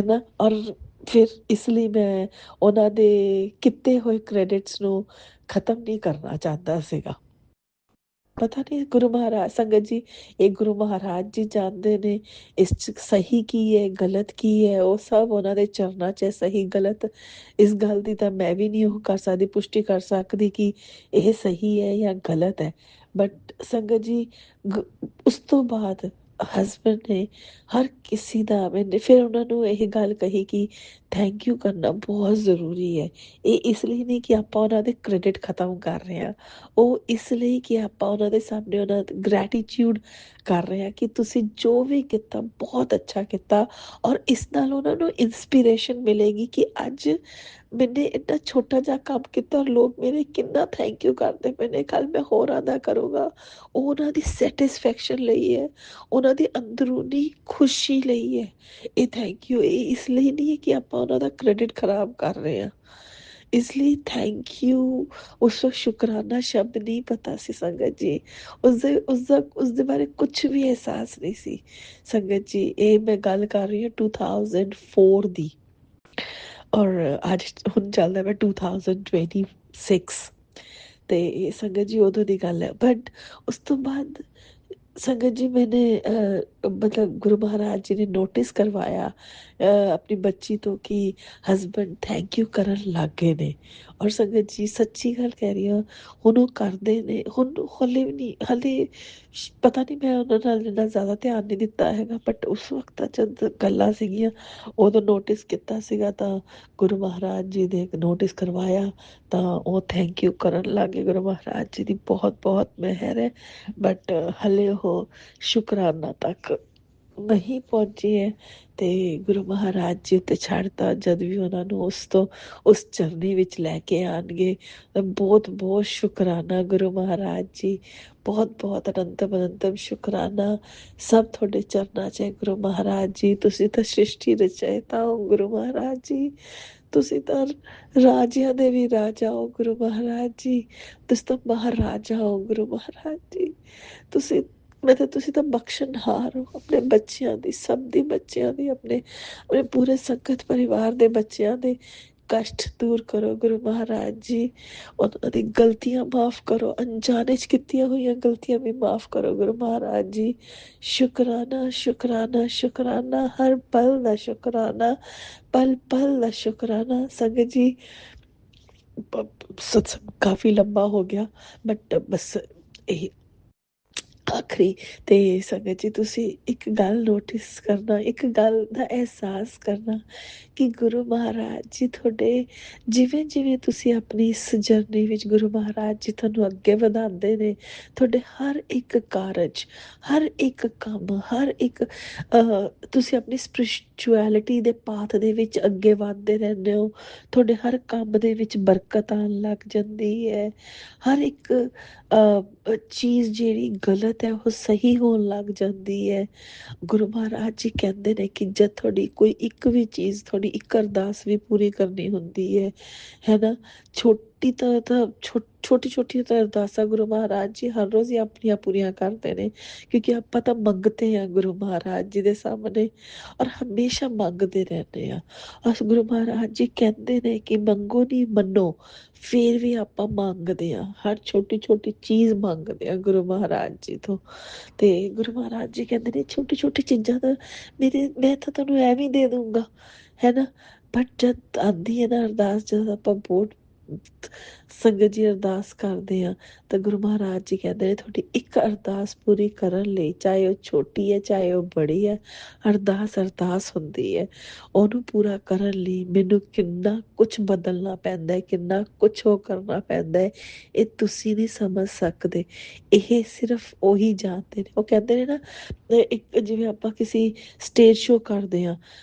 ਨਾ। ਔਰ ਫਿਰ ਇਸ ਲਈ ਮੈਂ ਉਹਨਾਂ ਦੇ ਕੀਤੇ ਹੋਏ ਕ੍ਰੈਡਿਟਸ ਨੂੰ ਖ਼ਤਮ ਨਹੀਂ ਕਰਨਾ ਚਾਹੁੰਦਾ ਸੀਗਾ। ਪਤਾ ਨਹੀਂ ਗੁਰੂ ਮਹਾਰਾਜ, ਸੰਗਤ ਜੀ, ਇਹ ਗੁਰੂ ਮਹਾਰਾਜ ਜੀ ਜਾਣਦੇ ਨੇ ਇਸ 'ਚ ਸਹੀ ਕੀ ਹੈ ਗਲਤ ਕੀ ਹੈ। ਉਹ ਸਭ ਉਹਨਾਂ ਦੇ ਚਰਨਾਂ 'ਚ ਸਹੀ ਗਲਤ। ਇਸ ਗੱਲ ਦੀ ਤਾਂ ਮੈਂ ਵੀ ਨਹੀਂ ਉਹ ਕਰ ਸਕਦੀ, ਪੁਸ਼ਟੀ ਕਰ ਸਕਦੀ ਕਿ ਇਹ ਸਹੀ ਹੈ ਜਾਂ ਗਲਤ ਹੈ। ਬਟ ਸੰਗਤ ਜੀ, ਉਸ ਤੋਂ ਬਾਅਦ ਹਸਬੈਂਡ ਨੇ ਹਰ ਕਿਸੇ ਦਾ, ਮੈਨੇ ਫਿਰ ਉਹਨਾਂ ਨੂੰ ਇਹ ਗੱਲ ਕਹੀ ਕਿ ਥੈਂਕ ਯੂ ਕਰਨਾ ਬਹੁਤ ਜ਼ਰੂਰੀ ਹੈ। ਇਹ ਇਸ ਲਈ ਨਹੀਂ ਕਿ ਆਪਾਂ ਉਹਨਾਂ ਦੇ ਕ੍ਰੈਡਿਟ ਖ਼ਤਮ ਕਰ ਰਹੇ ਹਾਂ, ਉਹ ਇਸ ਲਈ ਕਿ ਆਪਾਂ ਉਹਨਾਂ ਦੇ ਸਾਹਮਣੇ ਉਹਨਾਂ ਦਾ ਗ੍ਰੈਟੀਟਿਊਡ ਕਰ ਰਹੇ ਹਾਂ ਕਿ ਤੁਸੀਂ ਜੋ ਵੀ ਕੀਤਾ ਬਹੁਤ ਅੱਛਾ ਕੀਤਾ। ਔਰ ਇਸ ਨਾਲ ਉਹਨਾਂ ਨੂੰ ਇੰਸਪੀਰੇਸ਼ਨ ਮਿਲੇਗੀ ਕਿ ਅੱਜ ਮੈਨੇ ਇੰਨਾ ਛੋਟਾ ਜਿਹਾ ਕੰਮ ਕੀਤਾ ਔਰ ਲੋਕ ਮੇਰੇ ਕਿੰਨਾ ਥੈਂਕ ਯੂ ਕਰਦੇ ਪਏ ਨੇ, ਕੱਲ੍ਹ ਮੈਂ ਹੋਰਾਂ ਦਾ ਕਰੂੰਗਾ। ਉਹ ਉਹਨਾਂ ਦੀ ਸੈਟਿਸਫੈਕਸ਼ਨ ਲਈ ਹੈ, ਉਹਨਾਂ ਦੀ ਅੰਦਰੂਨੀ ਖੁਸ਼ੀ ਲਈ ਹੈ ਇਹ ਥੈਂਕ ਯੂ। ਇਹ ਇਸ ਲਈ ਨਹੀਂ ਹੈ ਕਿ ਆਪਾਂ ਉਹਨਾਂ ਦਾ ਕ੍ਰੈਡਿਟ ਖਰਾਬ ਕਰ ਰਹੇ ਹਾਂ, ਇਸ ਲਈ ਥੈਂਕ ਯੂ। ਉਸ ਵਕਤ ਸ਼ੁਕਰਾਨਾ ਸ਼ਬਦ ਨਹੀਂ ਪਤਾ ਸੀ ਸੰਗਤ ਜੀ, ਉਸਦੇ ਬਾਰੇ ਕੁਛ ਵੀ ਅਹਿਸਾਸ ਨਹੀਂ ਸੀ। ਸੰਗਤ ਜੀ, ਇਹ ਮੈਂ ਗੱਲ ਕਰ ਰਹੀ ਹਾਂ 2004 ਦੀ, ਔਰ ਅੱਜ ਹੁਣ ਚੱਲਦਾ ਮੈਂ 2026। ਤੇ ਇਹ ਸੰਗਤ ਜੀ ਉਦੋਂ ਦੀ ਗੱਲ ਹੈ। ਬਟ ਉਸ ਤੋਂ ਬਾਅਦ ਸੰਗਤ ਜੀ, ਮੈਨੇ ਮਤਲਬ ਗੁਰੂ ਮਹਾਰਾਜ ਜੀ ਨੇ ਨੋਟਿਸ ਕਰਵਾਇਆ ਆਪਣੀ ਬੱਚੀ ਤੋਂ ਕਿ ਹਸਬੈਂਡ ਥੈਂਕ ਯੂ ਕਰਨ ਲੱਗ ਗਏ ਨੇ। ਔਰ ਸੰਗਤ ਜੀ, ਸੱਚੀ ਗੱਲ ਕਹਿ ਰਹੀ ਹਾਂ, ਹੁਣ ਉਹ ਕਰਦੇ ਨੇ। ਹੁਣ ਹਾਲੇ ਵੀ ਨਹੀਂ, ਹਾਲੇ ਪਤਾ ਨਹੀਂ, ਮੈਂ ਉਹਨਾਂ ਨਾਲ ਇੰਨਾ ਜ਼ਿਆਦਾ ਧਿਆਨ ਨਹੀਂ ਦਿੱਤਾ ਹੈਗਾ। ਬਟ ਉਸ ਵਕਤ ਜਦ ਗੱਲਾਂ ਸੀਗੀਆਂ ਉਦੋਂ ਨੋਟਿਸ ਕੀਤਾ ਸੀਗਾ, ਤਾਂ ਗੁਰੂ ਮਹਾਰਾਜ ਜੀ ਨੇ ਨੋਟਿਸ ਕਰਵਾਇਆ ਤਾਂ ਉਹ ਥੈਂਕ ਯੂ ਕਰਨ ਲੱਗ ਗਏ। ਗੁਰੂ ਮਹਾਰਾਜ ਜੀ ਦੀ ਬਹੁਤ ਬਹੁਤ ਮਿਹਰ ਹੈ। ਬਟ ਹਲੇ ਉਹ ਸ਼ੁਕਰਾਨਾ ਤੱਕ ਨਹੀਂ ਪਹੁੰਚੀ ਹੈ ਤੇ ਗੁਰੂ ਮਹਾਰਾਜ ਜੀ ਉੱਤੇ ਛੱਡਤਾ, ਜਦ ਵੀ ਉਹਨਾਂ ਨੂੰ ਉਸ ਚਰਨੀ ਵਿੱਚ ਲੈ ਕੇ ਆਣਗੇ। ਬਹੁਤ ਬਹੁਤ ਸ਼ੁਕਰਾਨਾ ਗੁਰੂ ਮਹਾਰਾਜ ਜੀ, ਬਹੁਤ ਬਹੁਤ ਅਨੰਤਮ ਸ਼ੁਕਰਾਨਾ। ਸਭ ਤੁਹਾਡੇ ਚਰਨਾਂ 'ਚ ਹੈ ਗੁਰੂ ਮਹਾਰਾਜ ਜੀ। ਤੁਸੀਂ ਤਾਂ ਸ੍ਰਿਸ਼ਟੀ ਰਚੈਤਾ ਹੋ ਗੁਰੂ ਮਹਾਰਾਜ ਜੀ, ਤੁਸੀਂ ਤਾਂ ਰਾਜਿਆਂ ਦੇ ਵੀ ਰਾਜਾ ਹੋ ਗੁਰੂ ਮਹਾਰਾਜ ਜੀ, ਤੁਸੀਂ ਤਾਂ ਮਹਾਰਾਜਾ ਹੋ ਗੁਰੂ ਮਹਾਰਾਜ ਜੀ। ਤੁਸੀਂ ਤੁਸੀਂ ਤਾਂ ਬਖਸ਼ਣਹਾਰ ਹੋ ਆਪਣੇ ਬੱਚਿਆਂ ਦੀ, ਸਭ ਦੀ ਬੱਚਿਆਂ ਦੀ, ਆਪਣੇ ਪੂਰੇ ਸੰਗਤ ਪਰਿਵਾਰ ਦੇ ਬੱਚਿਆਂ ਦੇ ਕਸ਼ਟ ਦੂਰ ਕਰੋ ਗੁਰੂ ਮਹਾਰਾਜ ਜੀ। ਉਹਨਾਂ ਦੀ ਗਲਤੀਆਂ ਮਾਫ਼ ਕਰੋ, ਅਣਜਾਣੇ 'ਚ ਕੀਤੀਆਂ ਹੋਈਆਂ ਗਲਤੀਆਂ ਵੀ ਮਾਫ਼ ਕਰੋ ਗੁਰੂ ਮਹਾਰਾਜ ਜੀ। ਸ਼ੁਕਰਾਨਾ ਸ਼ੁਕਰਾਨਾ ਸ਼ੁਕਰਾਨਾ, ਹਰ ਪਲ ਦਾ ਸ਼ੁਕਰਾਨਾ, ਪਲ ਪਲ ਦਾ ਸ਼ੁਕਰਾਨਾ। ਸੰਗਤ ਜੀ ਸਤਸੰਗ ਕਾਫੀ ਲੰਬਾ ਹੋ ਗਿਆ, ਬਟ ਬਸ ਇਹ ਆਖਰੀ ਤੇ ਸੰਗਤ ਜੀ ਤੁਸੀਂ ਇੱਕ ਗੱਲ ਨੋਟਿਸ ਕਰਨਾ, ਇੱਕ ਗੱਲ ਦਾ ਅਹਿਸਾਸ ਕਰਨਾ ਕਿ ਗੁਰੂ ਮਹਾਰਾਜ ਜੀ ਤੁਹਾਡੇ ਜਿਵੇਂ ਜਿਵੇਂ ਤੁਸੀਂ ਆਪਣੀ ਇਸ ਜਰਨੀ ਵਿੱਚ ਗੁਰੂ ਮਹਾਰਾਜ ਜੀ ਤੁਹਾਨੂੰ ਅੱਗੇ ਵਧਾਉਂਦੇ ਨੇ, ਤੁਹਾਡੇ ਹਰ ਇੱਕ ਕਾਰਜ, ਹਰ ਇੱਕ ਕੰਮ, ਹਰ ਇੱਕ ਤੁਸੀਂ ਆਪਣੀ ਸਪਿਰਿਚੁਅਲਿਟੀ ਦੇ ਪਾਥ ਦੇ ਵਿੱਚ ਅੱਗੇ ਵਧਦੇ ਰਹਿੰਦੇ ਹੋ। ਤੁਹਾਡੇ ਹਰ ਕੰਮ ਦੇ ਵਿੱਚ ਬਰਕਤ ਆਉਣ ਲੱਗ ਜਾਂਦੀ ਹੈ। ਹਰ ਇੱਕ ਚੀਜ਼ ਜਿਹੜੀ ਗਲਤ ਹੈ ਉਹ ਸਹੀ ਹੋਣ ਲੱਗ ਜਾਂਦੀ ਹੈ। ਗੁਰੂ ਮਹਾਰਾਜ ਜੀ ਕਹਿੰਦੇ ਨੇ ਕਿ ਜਦ ਤੁਹਾਡੀ ਕੋਈ ਇੱਕ ਵੀ ਚੀਜ਼, ਤੁਹਾਡੀ ਇੱਕ ਅਰਦਾਸ ਵੀ ਪੂਰੀ ਕਰਨੀ ਹੁੰਦੀ ਹੈ ਨਾ, ਛੋਟੀ ਛੋਟੀਆਂ ਤਾਂ ਅਰਦਾਸਾਂ ਗੁਰੂ ਮਹਾਰਾਜ ਜੀ ਹਰ ਰੋਜ਼ ਹੀ ਆਪਣੀਆਂ ਪੂਰੀਆਂ ਕਰਦੇ ਨੇ, ਕਿਉਂਕਿ ਆਪਾਂ ਤਾਂ ਮੰਗਤੇ ਹਾਂ ਗੁਰੂ ਮਹਾਰਾਜ ਜੀ ਦੇ ਸਾਹਮਣੇ, ਔਰ ਹਮੇਸ਼ਾ ਮੰਗਦੇ ਰਹਿੰਦੇ ਆ। ਔਰ ਗੁਰੂ ਮਹਾਰਾਜ ਜੀ ਕਹਿੰਦੇ ਨੇ ਕਿ ਮੰਗੋ ਨਹੀਂ ਮੰਨੋ, ਫਿਰ ਵੀ ਆਪਾਂ ਮੰਗਦੇ ਹਾਂ, ਹਰ ਛੋਟੀ ਛੋਟੀ ਚੀਜ਼ ਮੰਗਦੇ ਹਾਂ ਗੁਰੂ ਮਹਾਰਾਜ ਜੀ ਤੋਂ। ਤੇ ਗੁਰੂ ਮਹਾਰਾਜ ਜੀ ਕਹਿੰਦੇ ਨੇ ਛੋਟੀ ਛੋਟੀ ਚੀਜ਼ਾਂ ਦਾ ਮੈਂ ਤਾਂ ਤੁਹਾਨੂੰ ਐਵੇਂ ਹੀ ਦੇ ਦੂੰਗਾ, ਹੈ ਨਾ। ਬਟ ਜਦ ਆਉਂਦੀ ਹੈ ਨਾ ਅਰਦਾਸ, ਜਦ ਆਪਾਂ ਬਹੁਤ ਸੰਗਤ ਜੀ ਅਰਦਾਸ ਕਰਦੇ ਹਾਂ ਤਾਂ ਗੁਰੂ ਮਹਾਰਾਜ ਜੀ ਕਹਿੰਦੇ ਨੇ ਤੁਹਾਡੀ ਇੱਕ ਅਰਦਾਸ ਪੂਰੀ ਕਰਨ ਲਈ, ਚਾਹੇ ਉਹ ਛੋਟੀ ਹੈ ਚਾਹੇ ਉਹ ਬੜੀ ਹੈ, ਅਰਦਾਸ ਹੁੰਦੀ ਹੈ। ਉਹਨੂੰ ਪੂਰਾ ਕਰਨ ਲਈ ਮੈਨੂੰ ਕਿੰਨਾ ਕੁਛ ਬਦਲਣਾ ਪੈਂਦਾ ਹੈ, ਕਿੰਨਾ ਕੁਛ ਉਹ ਕਰਨਾ ਪੈਂਦਾ ਹੈ, ਇਹ ਤੁਸੀਂ ਨਹੀਂ ਸਮਝ ਸਕਦੇ। ਇਹ ਸਿਰਫ ਉਹੀ ਜਾਣਦੇ ਨੇ। ਉਹ ਕਹਿੰਦੇ ਨੇ ਨਾ, ਇੱਕ ਜਿਵੇਂ ਆਪਾਂ ਕਿਸੇ ਸਟੇਜ ਸ਼ੋ ਕਰਦੇ ਹਾਂ,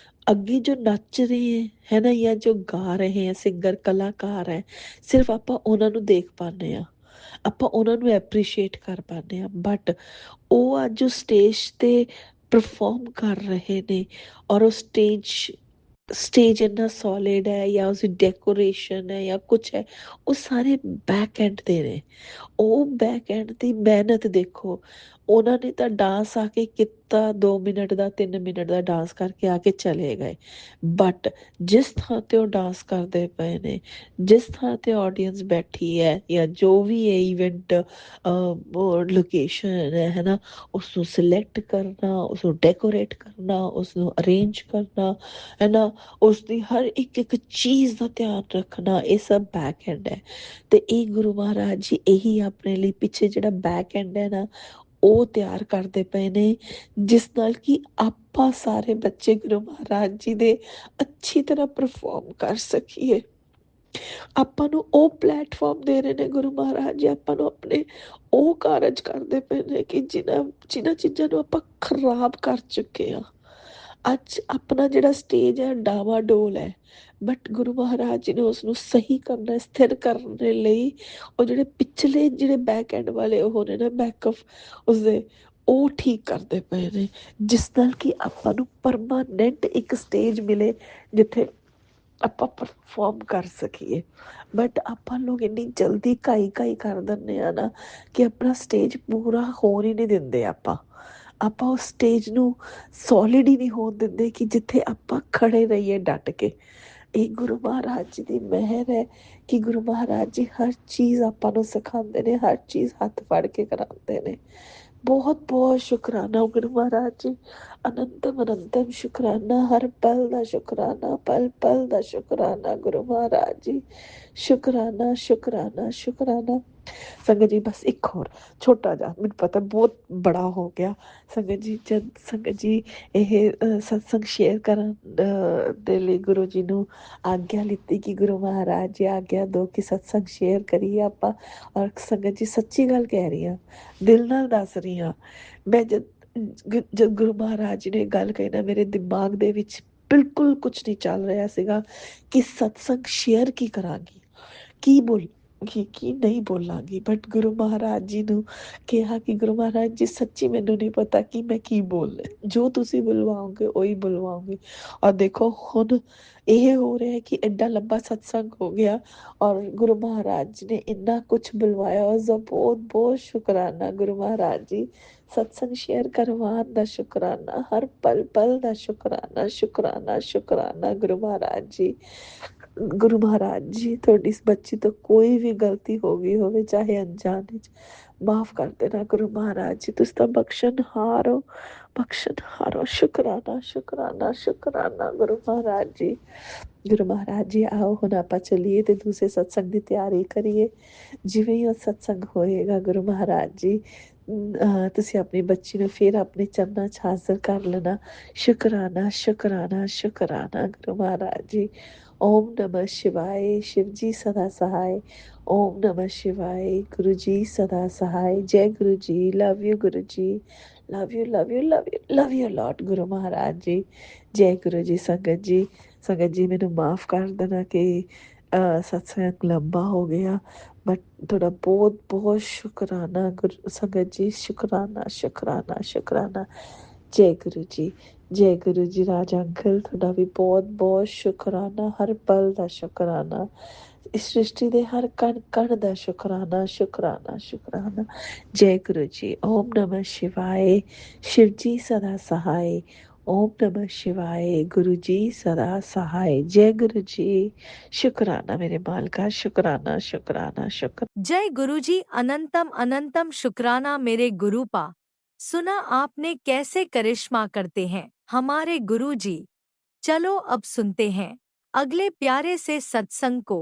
ਅੱਗੇ ਜੋ ਨੱਚ ਰਹੇ ਹੈ ਨਾ, ਜਾਂ ਜੋ ਗਾ ਰਹੇ ਹੈ ਸਿੰਗਰ, ਕਲਾਕਾਰ ਹੈ, ਸਿਰਫ ਆਪਾਂ ਉਹਨਾਂ ਨੂੰ ਦੇਖ ਪਾਉਂਦੇ ਹਾਂ, ਆਪਾਂ ਉਹਨਾਂ ਨੂੰ ਐਪਰੀਸ਼ੀਏਟ ਕਰ ਪਾਉਂਦੇ ਹਾਂ। ਬਟ ਉਹ ਅੱਜ ਜੋ ਸਟੇਜ 'ਤੇ ਪਰਫੋਰਮ ਕਰ ਰਹੇ ਨੇ, ਔਰ ਉਹ ਸਟੇਜ ਇੰਨਾ ਸੋਲਿਡ ਹੈ, ਜਾਂ ਉਸਦੀ ਡੈਕੋਰੇਸ਼ਨ ਹੈ, ਜਾਂ ਕੁਛ ਹੈ, ਉਹ ਸਾਰੇ ਬੈਕ ਐਂਡ ਦੇ ਨੇ। ਉਹ ਬੈਕ ਐਂਡ ਦੀ ਮਿਹਨਤ ਦੇਖੋ। ਉਹਨਾਂ ਨੇ ਤਾਂ ਡਾਂਸ ਆ ਕੇ ਕੀਤਾ, 2 ਮਿੰਟ ਦਾ 3 ਮਿੰਟ ਦਾ ਡਾਂਸ ਕਰਕੇ ਆ ਕੇ ਚਲੇ ਗਏ। ਬਟ ਜਿਸ ਥਾਂ 'ਤੇ ਉਹ ਡਾਂਸ ਕਰਦੇ ਪਏ ਨੇ, ਜਿਸ ਥਾਂ 'ਤੇ ਆਡੀਅנס ਬੈਠੀ ਹੈ, ਜਾਂ ਜੋ ਵੀ ਹੈ ਇਵੈਂਟ ਲੋਕੇਸ਼ਨ ਹੈ ਨਾ, ਉਸਨੂੰ ਸਿਲੈਕਟ ਕਰਨਾ, ਉਸਨੂੰ ਡੈਕੋਰੇਟ ਕਰਨਾ, ਉਸਨੂੰ ਅਰੇਂਜ ਕਰਨਾ, ਹੈ ਨਾ, ਉਸਦੀ ਹਰ ਇੱਕ ਇੱਕ ਚੀਜ਼ ਦਾ ਧਿਆਨ ਰੱਖਣਾ, ਇਹ ਸਭ ਬੈਕ ਐਂਡ ਹੈ। ਤੇ ਇਹ ਗੁਰੂ ਮਹਾਰਾਜ ਜੀ ਇਹੀ ਆਪਣੇ ਲਈ ਪਿੱਛੇ ਜਿਹੜਾ ਬੈਕ ਐਂਡ ਹੈ ਨਾ, ਉਹ ਤਿਆਰ ਕਰਦੇ ਪਏ ਨੇ, ਜਿਸ ਨਾਲ ਕਿ ਆਪਾਂ ਸਾਰੇ ਬੱਚੇ ਗੁਰੂ ਮਹਾਰਾਜ ਜੀ ਦੇ ਅੱਛੀ ਤਰ੍ਹਾਂ ਪਰਫੋਰਮ ਕਰ ਸਕੀਏ। ਆਪਾਂ ਨੂੰ ਉਹ ਪਲੇਟਫਾਰਮ ਦੇ ਰਹੇ ਨੇ ਗੁਰੂ ਮਹਾਰਾਜ ਜੀ, ਆਪਾਂ ਨੂੰ ਆਪਣੇ ਉਹ ਕਾਰਜ ਕਰਦੇ ਪਏ ਨੇ ਕਿ ਜਿਨ੍ਹਾਂ ਚੀਜ਼ਾਂ ਨੂੰ ਆਪਾਂ ਖਰਾਬ ਕਰ ਚੁੱਕੇ ਹਾਂ। ਅੱਜ ਆਪਣਾ ਜਿਹੜਾ ਸਟੇਜ ਹੈ ਡਾਵਾਡੋਲ ਹੈ, ਬਟ ਗੁਰੂ ਮਹਾਰਾਜ ਜੀ ਨੇ ਉਸ ਨੂੰ ਸਹੀ ਕਰਨਾ, ਸਥਿਰ ਕਰਨ ਦੇ ਲਈ ਉਹ ਜਿਹੜੇ ਪਿਛਲੇ ਜਿਹੜੇ ਬੈਕ ਐਂਡ ਵਾਲੇ ਉਹ ਨੇ ਨਾ, ਬੈਕਅਪ ਉਸਦੇ, ਉਹ ਠੀਕ ਕਰਦੇ ਪਏ ਨੇ, ਜਿਸ ਨਾਲ ਕਿ ਆਪਾਂ ਨੂੰ ਪਰਮਾਨੈਂਟ ਇੱਕ ਸਟੇਜ ਮਿਲੇ ਜਿੱਥੇ ਆਪਾਂ ਪਰਫੋਰਮ ਕਰ ਸਕੀਏ। ਬਟ ਆਪਾਂ ਲੋਕ ਇੰਨੀ ਜਲਦੀ ਕਾਈ ਕਰ ਦਿੰਦੇ ਆ ਨਾ ਕਿ ਆਪਣਾ ਸਟੇਜ ਪੂਰਾ ਹੋਣ ਹੀ ਨਹੀਂ ਦਿੰਦੇ। ਆਪਾਂ ਉਸ ਸਟੇਜ ਨੂੰ ਸੋਲਿਡ ਹੀ ਨਹੀਂ ਹੋਣ ਦਿੰਦੇ ਕਿ ਜਿੱਥੇ ਆਪਾਂ ਖੜੇ ਰਹੀਏ ਡਟ ਕੇ। ਇਹ ਗੁਰੂ ਮਹਾਰਾਜ ਜੀ ਦੀ ਮਿਹਰ ਹੈ ਕਿ ਗੁਰੂ ਮਹਾਰਾਜ ਜੀ ਹਰ ਚੀਜ਼ ਆਪਾਂ ਨੂੰ ਸਿਖਾਉਂਦੇ ਨੇ, ਹਰ ਚੀਜ਼ ਹੱਥ ਫੜ ਕੇ ਕਰਾਉਂਦੇ ਨੇ। ਬਹੁਤ ਬਹੁਤ ਸ਼ੁਕਰਾਨਾ ਗੁਰੂ ਮਹਾਰਾਜ ਜੀ, ਅਨੰਤਮ ਸ਼ੁਕਰਾਨਾ, ਹਰ ਪਲ ਦਾ ਸ਼ੁਕਰਾਨਾ, ਪਲ ਪਲ ਦਾ ਸ਼ੁਕਰਾਨਾ ਗੁਰੂ ਮਹਾਰਾਜ ਜੀ। ਸ਼ੁਕਰਾਨਾ ਸ਼ੁਕਰਾਨਾ ਸ਼ੁਕਰਾਨਾ। ਸੰਗਤ ਜੀ ਬਸ ਇੱਕ ਹੋਰ ਛੋਟਾ ਜਿਹਾ, ਮੈਨੂੰ ਪਤਾ ਬਹੁਤ ਬੜਾ ਹੋ ਗਿਆ ਸੰਗਤ ਜੀ, ਜਦ ਸੰਗਤ ਜੀ ਇਹ ਸਤਸੰਗ ਸ਼ੇਅਰ ਕਰਨ ਦੇ ਲਈ ਗੁਰੂ ਜੀ ਨੂੰ ਆਗਿਆ ਲਿੱਤੀ ਕਿ ਗੁਰੂ ਮਹਾਰਾਜ ਜੀ ਆਗਿਆ ਦਿਓ ਕਿ ਸਤਸੰਗ ਸ਼ੇਅਰ ਕਰੀਏ ਆਪਾਂ। ਔਰ ਸੰਗਤ ਜੀ ਸੱਚੀ ਗੱਲ ਕਹਿ ਰਹੀ ਹਾਂ, ਦਿਲ ਨਾਲ ਦੱਸ ਰਹੀ ਹਾਂ, ਮੈਂ ਜਦ ਜਦ ਗੁਰੂ ਮਹਾਰਾਜ ਜੀ ਨੇ ਗੱਲ ਕਹੀ ਨਾ, ਮੇਰੇ ਦਿਮਾਗ ਦੇ ਵਿੱਚ ਬਿਲਕੁਲ ਕੁਛ ਨਹੀਂ ਚੱਲ ਰਿਹਾ ਸੀਗਾ ਕਿ ਸਤਸੰਗ ਸ਼ੇਅਰ ਕੀ ਕਰਾਂਗੀ, ਕੀ ਬੋਲਾਂਗੀ, ਕੀ ਨਹੀਂ ਬੋਲਾਂਗੀ। ਬਟ ਗੁਰੂ ਮਹਾਰਾਜ ਜੀ ਨੂੰ ਕਿਹਾ ਕਿ ਗੁਰੂ ਮਹਾਰਾਜ ਜੀ ਸੱਚੀ ਮੈਨੂੰ ਨਹੀਂ ਪਤਾ ਕਿ ਮੈਂ ਕੀ ਬੋਲਣਾ, ਜੋ ਤੁਸੀਂ ਬੁਲਵਾਓਗੇ ਉਹੀ ਬੁਲਵਾਉਂਗੀ। ਔਰ ਦੇਖੋ ਹੁਣ ਇਹ ਹੋ ਰਿਹਾ ਹੈ ਕਿ ਐਡਾ ਲੰਬਾ ਸਤਸੰਗ ਹੋ ਗਿਆ ਔਰ ਗੁਰੂ ਮਹਾਰਾਜ ਜੀ ਨੇ ਇੰਨਾ ਕੁਛ ਬੁਲਵਾਇਆ। ਉਸਦਾ ਬਹੁਤ ਬਹੁਤ ਸ਼ੁਕਰਾਨਾ ਗੁਰੂ ਮਹਾਰਾਜ ਜੀ, ਸਤਸੰਗ ਸ਼ੇਅਰ ਕਰਵਾਉਣ ਦਾ ਸ਼ੁਕਰਾਨਾ, ਹਰ ਪਲ ਪਲ ਦਾ ਸ਼ੁਕਰਾਨਾ, ਸ਼ੁਕਰਾਨਾ, ਸ਼ੁਕਰਾਨਾ ਗੁਰੂ ਮਹਾਰਾਜ ਜੀ। ਗੁਰੂ ਮਹਾਰਾਜ ਜੀ ਤੁਹਾਡੀ ਇਸ ਬੱਚੀ ਤੋਂ ਕੋਈ ਵੀ ਗਲਤੀ ਹੋ ਗਈ ਹੋਵੇ, ਚਾਹੇ ਅਣਜਾਣੇ ਚ, ਮਾਫ ਕਰ ਦੇਣਾ ਗੁਰੂ ਮਹਾਰਾਜ ਜੀ, ਤੁਸੀਂ ਤਾਂ ਬਖਸ਼ਣਹਾਰ ਹੋ, ਬਖਸ਼ਣਹਾਰ ਹੋ। ਸ਼ੁਕਰਾਨਾ, ਸ਼ੁਕਰਾਨਾ, ਸ਼ੁਕਰਾਨਾ ਗੁਰੂ ਮਹਾਰਾਜ ਜੀ। ਗੁਰੂ ਮਹਾਰਾਜ ਜੀ ਆਓ ਹੁਣ ਆਪਾਂ ਚੱਲੀਏ ਤੇ ਦੂਸਰੇ ਸਤਸੰਗ ਦੀ ਤਿਆਰੀ ਕਰੀਏ। ਜਿਵੇਂ ਹੀ ਉਹ ਸਤਸੰਗ ਹੋਏਗਾ ਗੁਰੂ ਮਹਾਰਾਜ ਜੀ, ਤੁਸੀਂ ਆਪਣੀ ਬੱਚੀ ਨੂੰ ਫਿਰ ਆਪਣੇ ਚਰਨਾਂ 'ਚ ਹਾਜ਼ਰ ਕਰ ਲੈਣਾ। ਸ਼ੁਕਰਾਨਾ, ਸ਼ੁਕਰਾਨਾ, ਸ਼ੁਕਰਾਨਾ ਗੁਰੂ ਮਹਾਰਾਜ ਜੀ। ਓਮ ਨਮः शिवाय, शिव जी सदा सहाय। ओम नमः शिवाय, गुरु जी सदा सहाय। जय गुरु ji, love you Guru ji, love you, love you, love you, love you lot Guru Maharaj जी। जय गुरु जी। संगत जी मैनू माफ़ कर देना कि सत्संग लंबा हो गया, बट थोड़ा बहुत बहुत शुकराना गुरु संगत जी, शुकराना, शुकराना, शुकराना। जय गुरु जी, जय गुरु जी। राजा अंकल थोड़ा भी बहुत बहुत शुकराना, हर पल का शुकराना, इस सृष्टि के हर कण कण का शुकराना, शुकराना, शुकराना। जय गुरु जी। ओम नमः शिवाय, शिव जी सदा सहाय। ओम नमः शिवाय, गुरु जी सदा सहाय। जय गुरु जी। शुकराना मेरे मालका, शुकराना, शुकराना, शुक्र। जय गुरुजी, अनंतम अनंतम शुक्राना मेरे गुरुपा। सुना आपने कैसे करिश्मा करते हैं हमारे गुरुजी। चलो अब सुनते हैं अगले प्यारे से सत्संग को।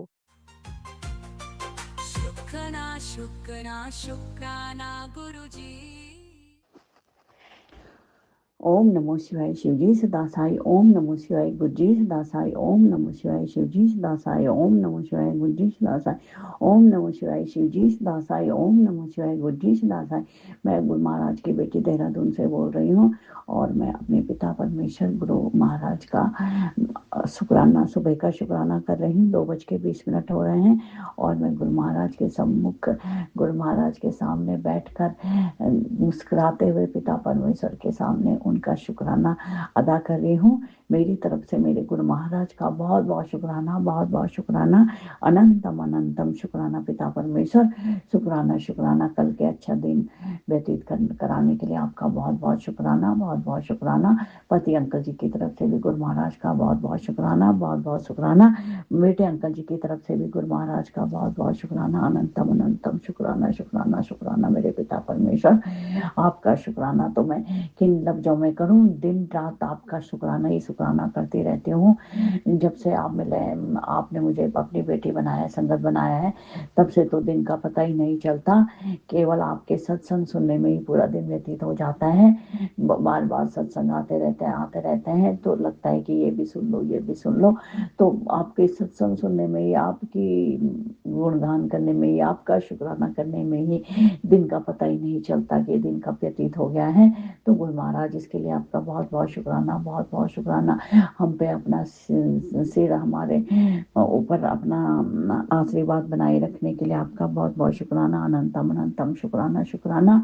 शुक्राना शुक्राना शुक्राना गुरुजी। ओम नमो शिवाय शिवजी सदा साई। ओम नमो शिवाय गुरुजी सदा साई। ओम नमो शिवाय शिवजी सदा साई। ओम नमो शिवाय गुरुजी सदा साई। ओम नमो शिवाय शिवजी सदा साई। ओम नमो शिवाय गुरुजी सदा साई। मैं गुरु महाराज की बेटी देहरादून से बोल रही हूँ और मैं अपने पिता परमेश्वर गुरु महाराज का शुक्राना, सुबह का शुक्राना कर रही हूँ। 2:20 हो रहे हैं और मैं गुरु महाराज के सम्मुख, गुरु महाराज के सामने बैठकर मुस्कुराते हुए पिता परमेश्वर के सामने उनका शुक्राना अदा कर रही हूँ। मेरी तरफ से मेरे गुरु महाराज का बहुत बहुत शुक्राना, बहुत बहुत शुक्राना, अनंतम अनंतम शुक्राना पिता परमेश्वर। शुक्राना, शुक्राना। कल के अच्छा दिन व्यतीत कराने के लिए आपका बहुत बहुत शुक्राना, बहुत बहुत शुक्राना। पति अंकल जी की तरफ से भी गुरु महाराज का बहुत बहुत शुक्राना, बहुत बहुत शुक्राना। बेटे अंकल जी की तरफ से भी गुरु महाराज का बहुत बहुत शुक्राना, अनंतम अनंतम शुक्राना, शुक्राना, शुक्राना मेरे पिता परमेश्वर। आपका शुक्राना तो मैं किन लफ्जों में करूं, दिन रात आपका शुक्राना ही शुक्राना करती रहती हूँ। जब से आप मिले, आपने मुझे अपनी बेटी बनाया, संगत बनाया है, तब से तो दिन का पता ही नहीं चलता। केवल आपके सत्संग सुनने में ही पूरा दिन व्यतीत हो जाता है। बार बार सत्संग आते रहते हैं तो लगता है कि ये भी सुन लो, ये भी सुन लो। तो आपके सत्संग सुनने में ही, आपकी गुणगान करने में ही, आपका शुक्राना करने में ही दिन का पता ही नहीं चलता कि दिन का व्यतीत हो गया है। तो गुरु महाराज इसके लिए आपका बहुत बहुत शुक्राना, बहुत बहुत शुक्राना। हम पे अपना सिर हमारे ऊपर अपना आशीर्वाद बनाए रखने के लिए आपका बहुत बहुत शुक्राना, अनंतम अनंतम शुक्राना, शुक्राना।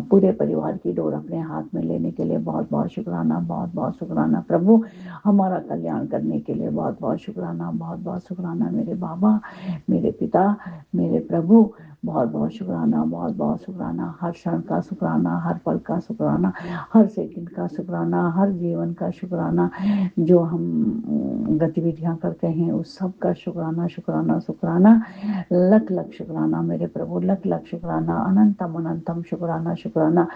पूरे परिवार की डोर अपने हाथ में लेने के लिए बहुत बहुत शुक्राना, बहुत बहुत शुक्राना। प्रभु हमारा कल्याण करने के लिए बहुत बहुत शुक्राना, बहुत बहुत शुक्राना मेरे बाबा, मेरे पिता, मेरे प्रभु। बहुत बहुत शुक्राना, बहुत बहुत शुक्राना। हर क्षण का शुक्राना, हर पल का शुक्राना, हर सेकंड का शुक्राना, हर जीवन का शुक्राना। जो हम गतिविधियां करते हैं उस सब का शुक्राना, शुक्राना, शुक्राना। लख लख शुक्राना मेरे प्रभु, लख लख शुक्राना, अनंतम अनंतम शुक्राना, शुक्राना।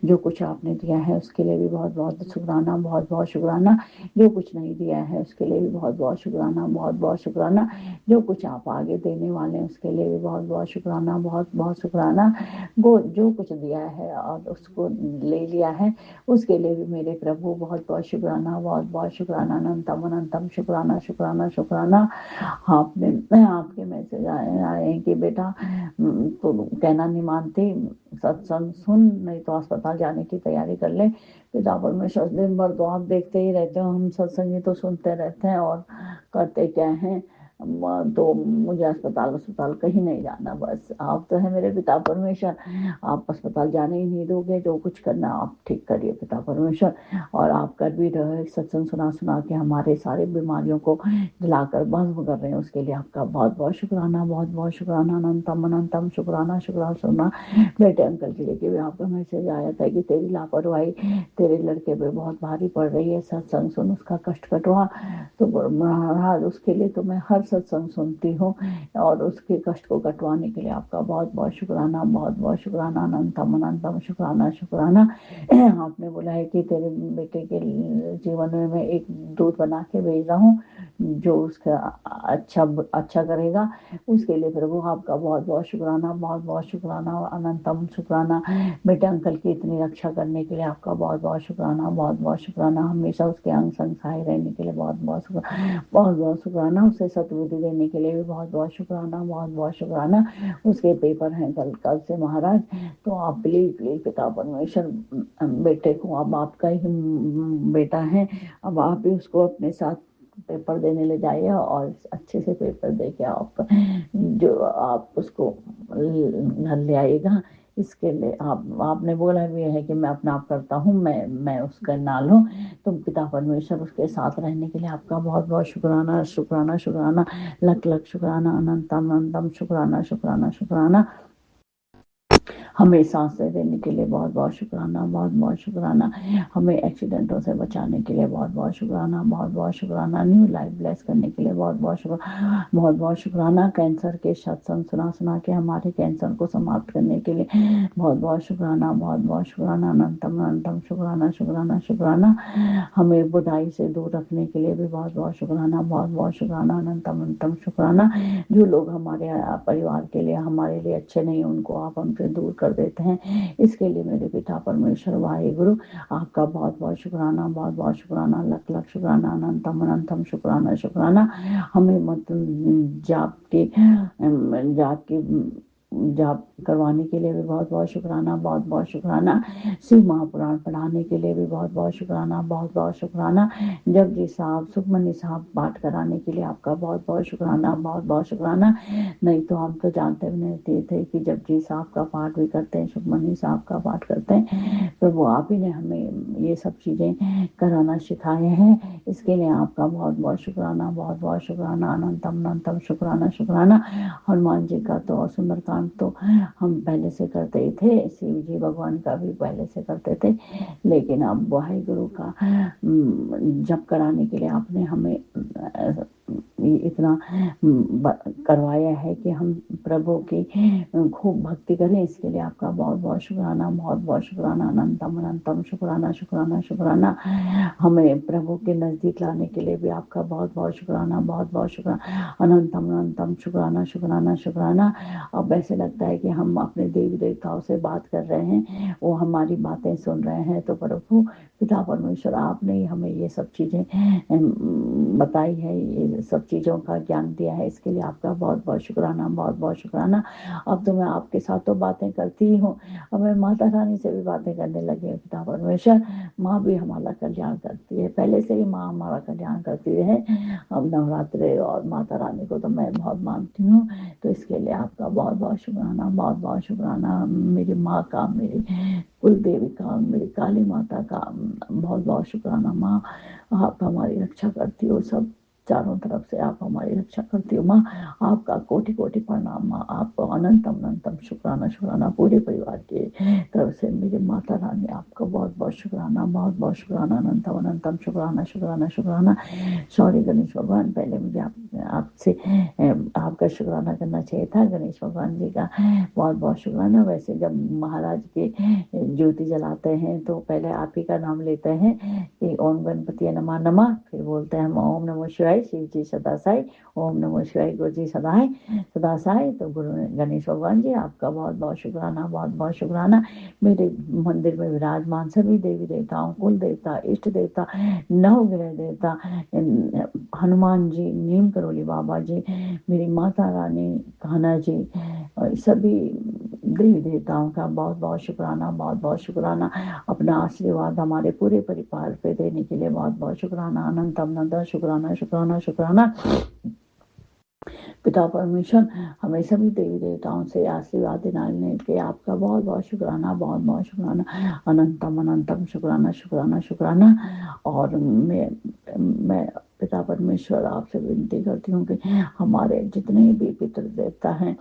जो कुछ आपने दिया है उसके लिए भी बहुत बहुत शुक्राना, बहुत बहुत शुक्राना। जो कुछ नहीं दिया है उसके लिए भी बहुत बहुत शुक्राना, बहुत बहुत शुक्राना। जो कुछ आप आगे देने वाले हैं उसके लिए भी बहुत बहुत शुक्राना, शुक्राना, बहुत बहुत शुक्राना। वो जो कुछ दिया है और उसको ले लिया है उसके लिए भी मेरे प्रभु बहुत बहुत शुक्राना, बहुत बहुत शुक्राना, अनंतम अनंतम शुक्राना शुक्राना शुक्राना। आपने आपके मैसेज आए हैं कि बेटा तो कहना नहीं मानती, सत्संग सुन, नहीं तो अस्पताल जाने की तैयारी कर ले। पिता परमेश्वर दिन भर तो आप देखते ही रहते हो, हम सत्संग ही तो सुनते रहते हैं और करते क्या हैं। तो मुझे अस्पताल कहीं नहीं जाना, बस आप तो है मेरे पिता परमेश्वर, आप अस्पताल जाने ही नहीं दोगे। जो कुछ करना आप ठीक करिए पिता परमेश्वर, और आप कर भी रहे हो, सत्संग सुना सुना के हमारे सारे बीमारियों को जलाकर भस्म कर रहे हैं, उसके लिए आपका बहुत बहुत शुक्राना, बहुत बहुत शुक्राना, अनंतम अनंतम शुक्राना शुक्राना सुना। बेटे अंकल के लिए भी आपका मैसेज आया था कि तेरी लापरवाही तेरे लड़के पे बहुत भारी पड़ रही है, सत्संग सुन, उसका कष्ट कटवा। तो महाराज उसके लिए तो मैं हर सत्संग सुनती हूँ और उसके कष्ट को कटवाने के लिए आपका बहुत बहुत शुक्राना, बहुत बहुत शुक्राना, अनंतम अनंतम शुक्राना शुक्राना। आपने बोला है कि तेरे बेटे के जीवन में मैं एक दूत बना के भेज रहा हूँ जो उसका अच्छा करेगा, उसके लिए प्रभु आपका बहुत बहुत शुक्राना, बहुत बहुत शुक्राना, अनंतम शुक्राना। बेटे अंकल की इतनी रक्षा करने के लिए आपका बहुत बहुत शुक्राना, बहुत बहुत शुक्राना। हमेशा उसके अंग संग सहाय रहने के लिए बहुत बहुत शुक्राना, बहुत बहुत शुक्राना। उसे सद्बुद्धि देने के लिए भी बहुत बहुत शुक्राना, बहुत बहुत शुक्राना। उसके पेपर हैं कल से महाराज, तो आप प्लीज प्लीज पिता परमेश्वर बेटे को, अब आपका ही बेटा है, अब आप ही उसको अपने साथ पेपर देने ले जाइए और अच्छे से पेपर दे के आप जो आप उसको घर ले आइएगा। इसके लिए आपने बोला भी है कि मैं अपना आप करता हूँ, मैं उसका नाल हूँ। तो पिता परमेश्वर उसके साथ रहने के लिए आपका बहुत बहुत शुक्राना शुक्राना शुक्राना, लख लख शुक्राना, अनंतम अनंतम शुक्राना शुक्राना शुक्राना। हमें सांसें देने के लिए बहुत बहुत शुक्राना, बहुत बहुत शुक्राना। हमें एक्सीडेंटों से बचाने के लिए बहुत बहुत शुक्राना, बहुत बहुत शुक्राना। न्यू लाइफ ब्लेस करने के लिए बहुत बहुत शुक्राना, बहुत बहुत शुक्राना। कैंसर के सत्संग सुना सुना के हमारे कैंसर को समाप्त करने के लिए बहुत बहुत शुक्राना, बहुत बहुत शुक्राना, अनंतम अनंतम शुक्राना शुक्राना शुक्राना। हमें बुराई से दूर रखने के लिए भी बहुत बहुत शुक्राना, बहुत बहुत शुक्राना, अनंतम अनंतम शुक्राना। जो लोग हमारे परिवार के लिए हमारे लिए अच्छे नहीं, उनको आप हमसे दूर कर देते हैं, इसके लिए मेरे पिता परमेश्वर वाहिगुरु आपका बहुत बहुत शुक्राना, बहुत बहुत शुक्राना, लख लख शुक्राना, अनंतम अनंतम शुक्राना शुक्राना। हमें मत जाप करवाने के लिए भी बहुत बहुत शुक्राना, बहुत बहुत शुक्राना। शिव महापुराण पढ़ाने के लिए भी बहुत बहुत शुक्राना, बहुत बहुत शुक्राना। जपजी साहब सुखमनी साहब पाठ कराने के लिए आपका बहुत बहुत शुक्राना, बहुत बहुत शुक्राना। नहीं तो हम तो जानते भी नहीं थे कि जपजी साहब का पाठ भी करते हैं, सुखमनी साहब का पाठ करते हैं, तो वो आप ही ने हमें ये सब चीज़ें कराना सिखाए हैं, इसके लिए आपका बहुत बहुत शुक्राना, बहुत बहुत शुक्राना, अनंतम अनंतम शुक्राना शुक्राना। हनुमान जी का तो और सुंदरकांड तो हम पहले से करते ही थे, शिव जी भगवान का भी पहले से करते थे, लेकिन अब वाहिगुरु का जप कराने के लिए आपने हमें इतना करवाया है कि हम प्रभु की खूब भक्ति करें, इसके लिए आपका बहुत बहुत शुक्राना, बहुत बहुत शुक्राना, अनंतम अनंतम शुक्राना शुक्राना शुक्राना। हमें प्रभु के नज़दीक लाने के लिए भी आपका बहुत बहुत शुक्राना, बहुत बहुत शुक्राना, अनंतम अनंतम शुक्राना शुक्राना शुक्राना। अब ऐसे लगता है कि हम अपने देवी देवताओं से बात कर रहे हैं, वो हमारी बातें सुन रहे हैं। तो प्रभु पिता परमेश्वर आपने ही हमें ये सब चीज़ें बताई है, ये सब चीज़ों का ज्ञान दिया है, इसके लिए आपका बहुत बहुत शुक्राना, बहुत बहुत शुक्राना। अब तो मैं आपके साथ तो बातें करती ही हूँ, अब मैं माता रानी से भी बातें करने लगी हूँ। पिता परमेश्वर माँ भी हमारा कल्याण करती है, पहले से ही माँ हमारा कल्याण करती है। अब नवरात्रि और माता रानी को तो मैं बहुत मानती हूँ, तो इसके लिए आपका बहुत बहुत शुक्राना, बहुत बहुत शुक्राना। मेरी माँ का, मेरी कुल देवी का, मेरी काली माता का बहुत बहुत शुक्राना। माँ आप हमारी रक्षा करती हो, सब चारों तरफ से आप हमारी रक्षा करती हो माँ, आपका कोटि कोटि प्रणाम माँ, आपको अनंतम अनंतम शुक्राना शुक्राना। पूरे परिवार की तरफ से मेरी माता रानी आपका बहुत बहुत बहुत शुक्राना, बहुत बहुत शुक्राना, अनंतम अनंतम शुक्राना शुक्राना शुक्राना। सॉरी गणेश भगवान, पहले मुझे आपसे आपका शुक्राना करना चाहिए था। गणेश भगवान जी का बहुत बहुत शुक्राना। वैसे जब महाराज के ज्योति जलाते हैं तो पहले आप ही का नाम लेते हैं कि ओम गणपति नमः नमः, फिर बोलते हैं हम ओम नमो शिवाय शिव जी सदा साई, ओम नमो शिवाय गुरु जी सदा साई। तो गुरु गणेश भगवान जी आपका बहुत बहुत शुक्राना, बहुत बहुत शुक्राना। मेरे मंदिर में विराजमान सभी देवी देवताओं, कुल देवता, इष्ट देवता, नवग्रह देवता, हनुमान जी, नीम करोली बाबा जी, मेरी माता रानी, कान्हा जी, और सभी देवी देवताओं का बहुत बहुत शुक्राना, बहुत बहुत शुक्राना। अपना आशीर्वाद हमारे पूरे परिवार पे देने के लिए बहुत बहुत शुक्राना, अनंतम अनंत शुक्राना शुक्राना शुक्राना। पिता परमेश्वर, हमें सभी देवी देवताओं से आशीर्वाद दिलाने के आपका बहुत बहुत शुक्राना, बहुत बहुत शुक्राना, अनंतम अनंतम शुक्राना शुक्राना शुक्राना। और मैं पिता परमेश्वर आपसे विनती करती हूँ कि हमारे जितने भी पितृ देवता हैं,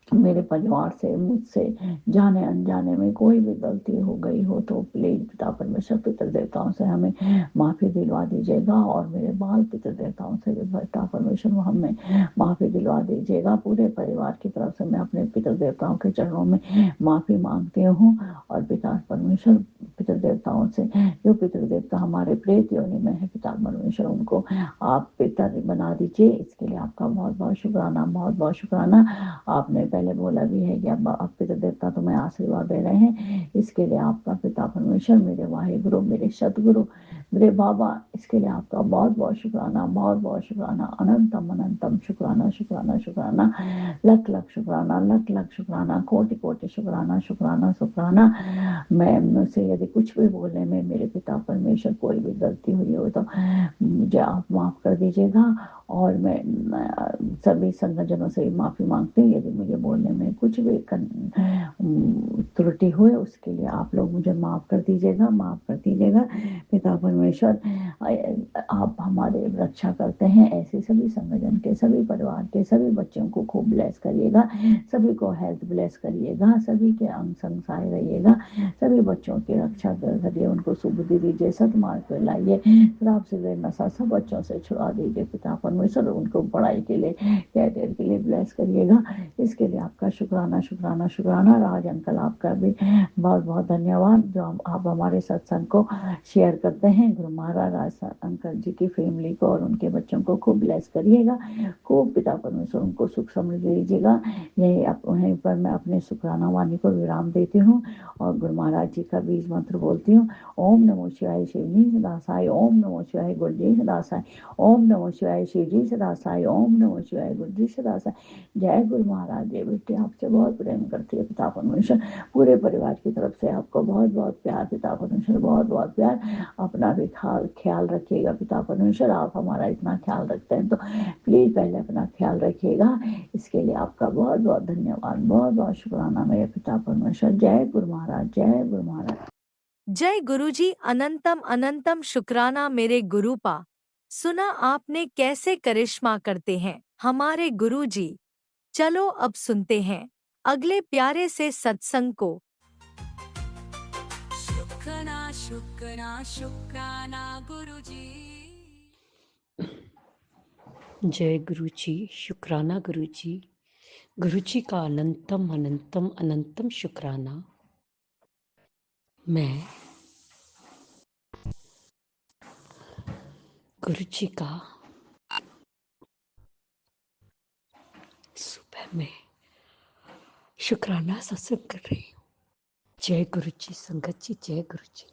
मेरे परिवार से, मुझसे जाने अनजाने में कोई भी गलती हो गई हो तो प्लीज पिता परमेश्वर पितृ देवताओं से हमें माफी दिलवा दीजिएगा, और मेरे बाल पितृ देवताओं से भी पिता परमेश्वर हमें माफी दिलवा दीजिएगा। पूरे परिवार की तरफ से मैं अपने पितृ देवताओं के चरणों में माफी मांगती हूँ। और पिता परमेश्वर पितृ देवताओं से, जो पितृ देवता हमारे प्रेत योनि में है, पिता परमेश्वर उनको आप पितर बना दीजिए। इसके लिए आपका बहुत बहुत शुक्राना, बहुत बहुत शुक्राना। आपने पहले बोला भी है कि अब आप पितृ देवता तुम्हें आशीर्वाद दे रहे हैं, इसके लिए आपका पिता परमेश्वर, मेरे वाहिगुरु, मेरे सतगुरु, मेरे बाबा, इसके लिए आपका बहुत बहुत शुक्राना, बहुत बहुत शुक्राना, अनंतम अनंतम शुक्राना शुक्राना शुक्राना, लख लख शुक्राना, लख लख शुक्राना, कोटि कोटि शुक्राना शुक्राना शुक्राना। मैं मुझसे यदि कुछ भी बोलने में मेरे पिता परमेश्वर कोई भी गलती हुई हो तो मुझे आप माफ कर दीजिएगा। और मैं सभी संगजनों से माफी मांगती हूँ यदि मुझे बोलने में कुछ भी त्रुटि हुए, उसके लिए आप लोग मुझे माफ कर दीजिएगा, माफ कर दीजिएगा। पिता परमेश्वर, आप हमारे रक्षा करते हैं, ऐसे सभी संगठन के, सभी परिवार के, सभी बच्चों को खूब ब्लेस करिएगा, सभी को हेल्थ ब्लेस करिएगा, सभी के अंग संग सहाय रहिएगा, सभी बच्चों की रक्षा करिए, उनको सुबुद्धि दीजिए, सतमार्ग पे लाइए, शराब से नशा सब बच्चों से छुड़ा दीजिए पिता परमेश्वर, उनको पढ़ाई के लिए, कैरियर के लिए ब्लेस करिएगा। इसके लिए आपका शुक्राना शुक्राना शुक्राना। राज अंकल, आपका भी बहुत बहुत धन्यवाद जो आप हमारे सत्संग को शेयर करते हैं। गुरु महाराज राज अंकल जी की फैमिली को और उनके बच्चों को खूब ब्लेस करिएगा, खूब पिता परमेश्वर उनको सुख समृद्धि दीजिएगा। वहीं पर मैं अपने शुक्राना वाणी को विराम देती हूँ और गुरु महाराज जी का बीज मंत्र बोलती हूँ। ओम नमो शिवाय शिवजी सदासाई, ओम नमो शिवाय गुरु जी सदासाई, ओम नमो शिवाय शिवजी सदासाई, ओम नमो शिवाय गुरु जी सदासाई। जय गुरु महाराज। जय बेटे, आपसे बहुत प्रेम करती है पिता परमेश्वर, पूरे परिवार की तरफ से आपको बहुत बहुत प्यार पिता परमेश्वर, बहुत बहुत प्यार। अपना भी ख्याल रखिएगा पिता परमेश्वर, आप हमारा इतना ख्याल रखते हैं तो प्लीज पहले अपना ख्याल रखिएगा। इसके लिए आपका बहुत बहुत धन्यवाद, बहुत बहुत शुक्राना मेरे पिता परमेश्वर। जय गुरु महाराज, जय गुरु महाराज। जय गुरुजी, अनंतम अनंतम शुक्राना मेरे गुरुपा। सुना आपने कैसे करिश्मा करते हैं हमारे गुरुजी। चलो अब सुनते हैं अगले प्यारे से सत्संग को। शुक्राना शुक्राना शुक्राना गुरुजी। जय गुरु जी, शुक्राना गुरु जी का अनंतम अनंतम अनंतम शुक्राना। मैं गुरु जी का सुबह में शुक्राना सत्संग कर रही हूँ। जय गुरु जी संगत जी, जय गुरु जी।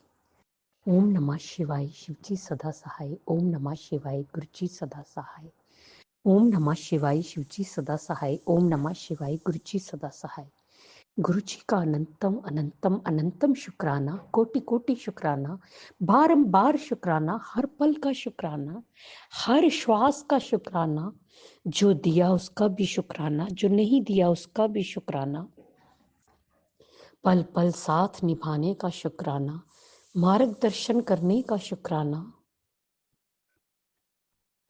ओम नमः शिवाय शिव जी सदा सहाय, ओम नमः शिवाय गुरु जी सदा सहाय, ओम नमः शिवाय शिव जी सदा सहाय, ओम नमः शिवाय गुरु जी सदा सहाय। गुरु जी का अनंतम अनंतम अनंतम शुक्राना, कोटि कोटि शुक्राना, बारंबार शुक्राना, हर पल का शुक्राना, हर श्वास का शुक्राना, जो दिया उसका भी शुक्राना, जो नहीं दिया उसका भी शुक्राना, पल पल साथ निभाने का शुक्राना, मार्गदर्शन करने का शुक्राना,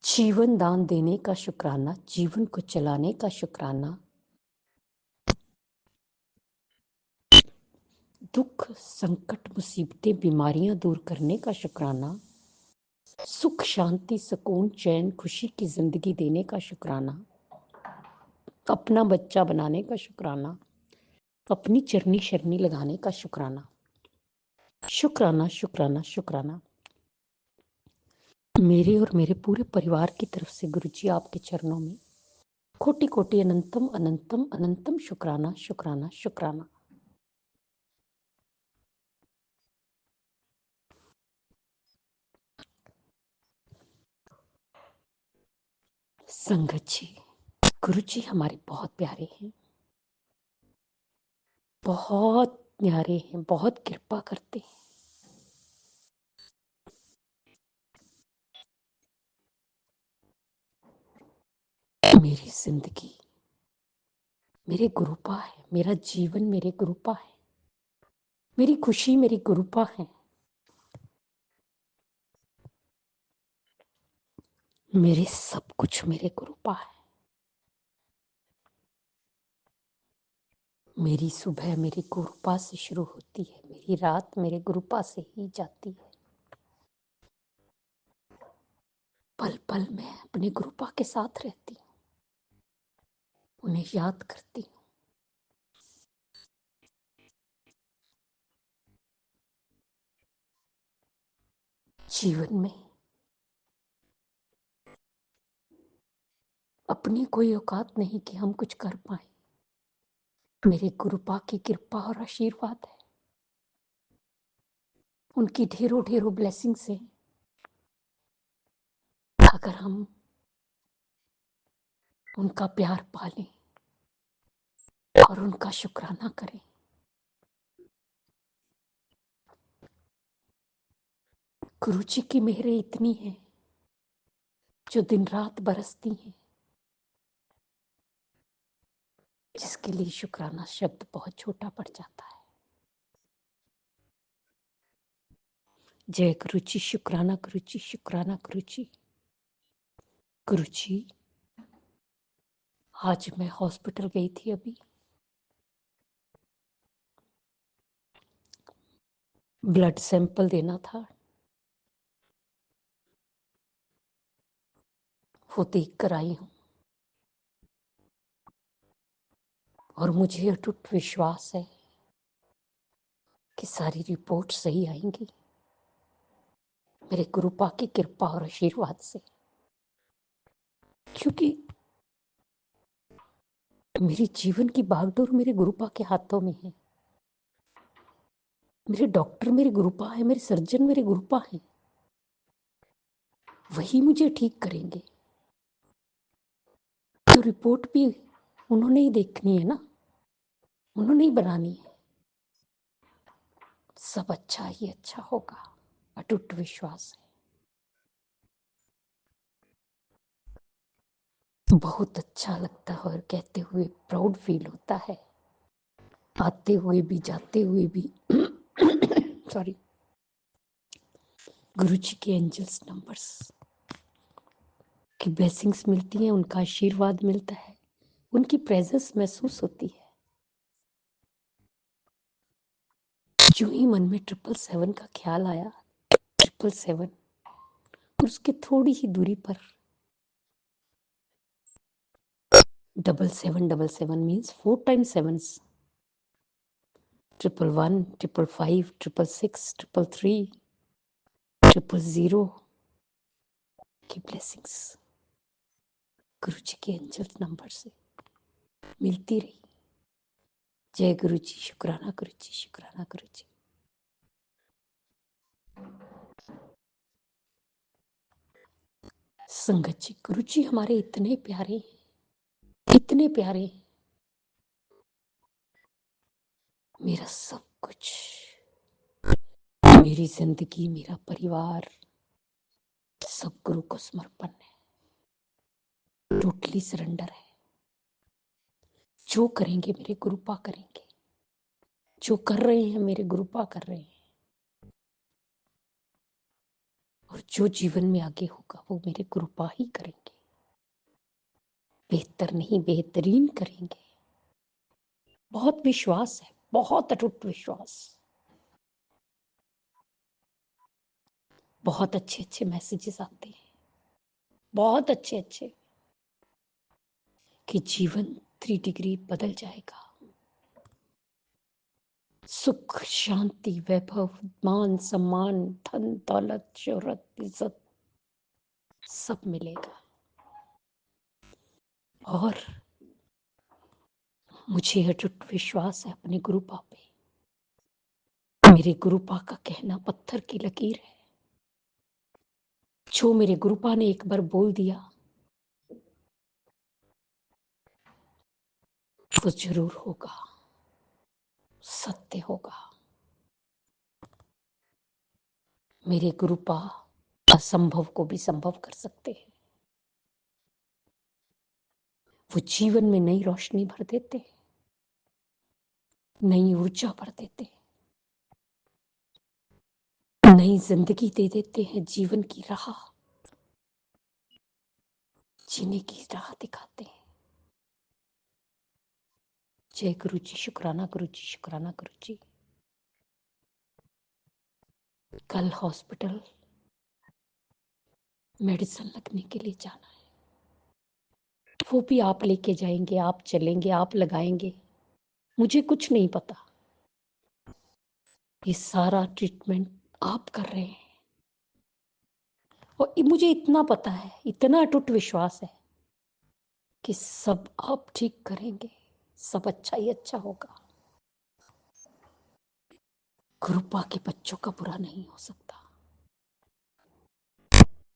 जीवन दान देने का शुक्राना, जीवन को चलाने का शुक्राना, दुख, संकट, मुसीबतें, बीमारियां दूर करने का शुक्राना, सुख, शांति, सुकून, चैन, खुशी की जिंदगी देने का शुक्राना, अपना बच्चा बनाने का शुक्राना, अपनी चरनी शरनी लगाने का शुक्राना, शुक्राना शुक्राना शुक्राना। मेरे और मेरे पूरे परिवार की तरफ से गुरुजी आपके चरणों में कोटि कोटि अनंतम अनंतम अनंतम शुक्राना शुक्राना शुक्राना। संगत जी, गुरुजी हमारे बहुत प्यारे हैं, बहुत प्यारे हैं, बहुत कृपा करते हैं। मेरी जिंदगी मेरे गुरुपा है, मेरा जीवन मेरे गुरुपा है, मेरी खुशी मेरी गुरुपा है, मेरे सब कुछ मेरे गुरुपा है। मेरी सुबह मेरे गुरुपा से शुरू होती है, मेरी रात मेरे गुरुपा से ही जाती है। पल पल मैं अपने गुरुपा के साथ रहती हूँ, उन्हें याद करती हूँ। जीवन में अपनी कोई औकात नहीं कि हम कुछ कर पाए, मेरे गुरुपा की कृपा और आशीर्वाद है, उनकी ढेरों ढेरों ब्लेसिंग्स है। अगर हम उनका प्यार पालें और उनका शुक्राना करें, गुरुजी की मेहरें इतनी हैं जो दिन रात बरसती हैं, जिसके लिए शुक्राना शब्द बहुत छोटा पड़ जाता है। जय गुरुजी, शुक्राना गुरुजी, शुक्राना गुरुजी। गुरुजी, आज मैं हॉस्पिटल गई थी, अभी ब्लड सैंपल देना था, वो देख कर आई हूँ और मुझे अटूट विश्वास है कि सारी रिपोर्ट सही आएंगी, मेरे गुरुपा की कृपा और आशीर्वाद से। क्योंकि मेरे जीवन की बागडोर मेरे गुरुपा के हाथों में है। मेरे डॉक्टर मेरे गुरुपा है, मेरे सर्जन मेरे गुरुपा हैं, वही मुझे ठीक करेंगे। तो रिपोर्ट भी उन्होंने ही देखनी है ना, उन्होंने ही बनानी है। सब अच्छा ही अच्छा होगा, अटूट विश्वास है। बहुत अच्छा लगता है और कहते हुए प्राउड फील होता है, आते हुए भी जाते हुए भी सॉरी, गुरुजी के एंजल्स नंबर्स की ब्लेसिंग्स मिलती हैं, उनका आशीर्वाद मिलता है, उनकी प्रेजेंस महसूस होती है। जो ही मन में 777 का ख्याल आया, 777, और उसके थोड़ी ही दूरी पर 7777 मीन्स 4 times 7s, 111, 555, 666, 333, 000 की ब्लेसिंग्स गुरुजी के एंजल्स नंबर से मिलती रही। जय गुरुजी, शुक्राना गुरुजी, शुक्राना गुरुजी। संगत जी, गुरुजी हमारे इतने प्यारे हैं, इतने प्यारे हैं। मेरा सब कुछ, मेरी जिंदगी, मेरा परिवार, सब गुरु को समर्पण है, टोटली सरेंडर है। जो करेंगे मेरे गुरुपा करेंगे, जो कर रहे हैं मेरे गुरुपा कर रहे हैं, और जो जीवन में आगे होगा वो मेरे गुरुपा ही करेंगे। बेहतर नहीं, बेहतरीन करेंगे। बहुत विश्वास है, बहुत अटूट विश्वास। बहुत अच्छे अच्छे मैसेजेस आते हैं, बहुत अच्छे अच्छे, कि जीवन 3 डिग्री बदल जाएगा, सुख शांति वैभव मान सम्मान धन दौलत शोहरत इज्जत सब मिलेगा। और मुझे अटूट विश्वास है अपने गुरुपा पे। मेरे गुरुपा का कहना पत्थर की लकीर है। जो मेरे गुरुपा ने एक बार बोल दिया वो जरूर होगा, सत्य होगा। मेरे गुरुपा असंभव को भी संभव कर सकते हैं। वो जीवन में नई रोशनी भर देते, नई ऊर्जा भर देते, नई जिंदगी दे देते हैं, जीवन की राह, जीने की राह दिखाते हैं। जय गुरु जी, शुक्राना गुरु जी, शुक्राना गुरु जी। कल हॉस्पिटल मेडिसिन लगने के लिए जाना है, वो भी आप लेके जाएंगे, आप चलेंगे, आप लगाएंगे, मुझे कुछ नहीं पता। ये सारा ट्रीटमेंट आप कर रहे हैं और मुझे इतना पता है, इतना अटूट विश्वास है कि सब आप ठीक करेंगे, सब अच्छा ही अच्छा होगा। गुरुपा के बच्चों का बुरा नहीं हो सकता,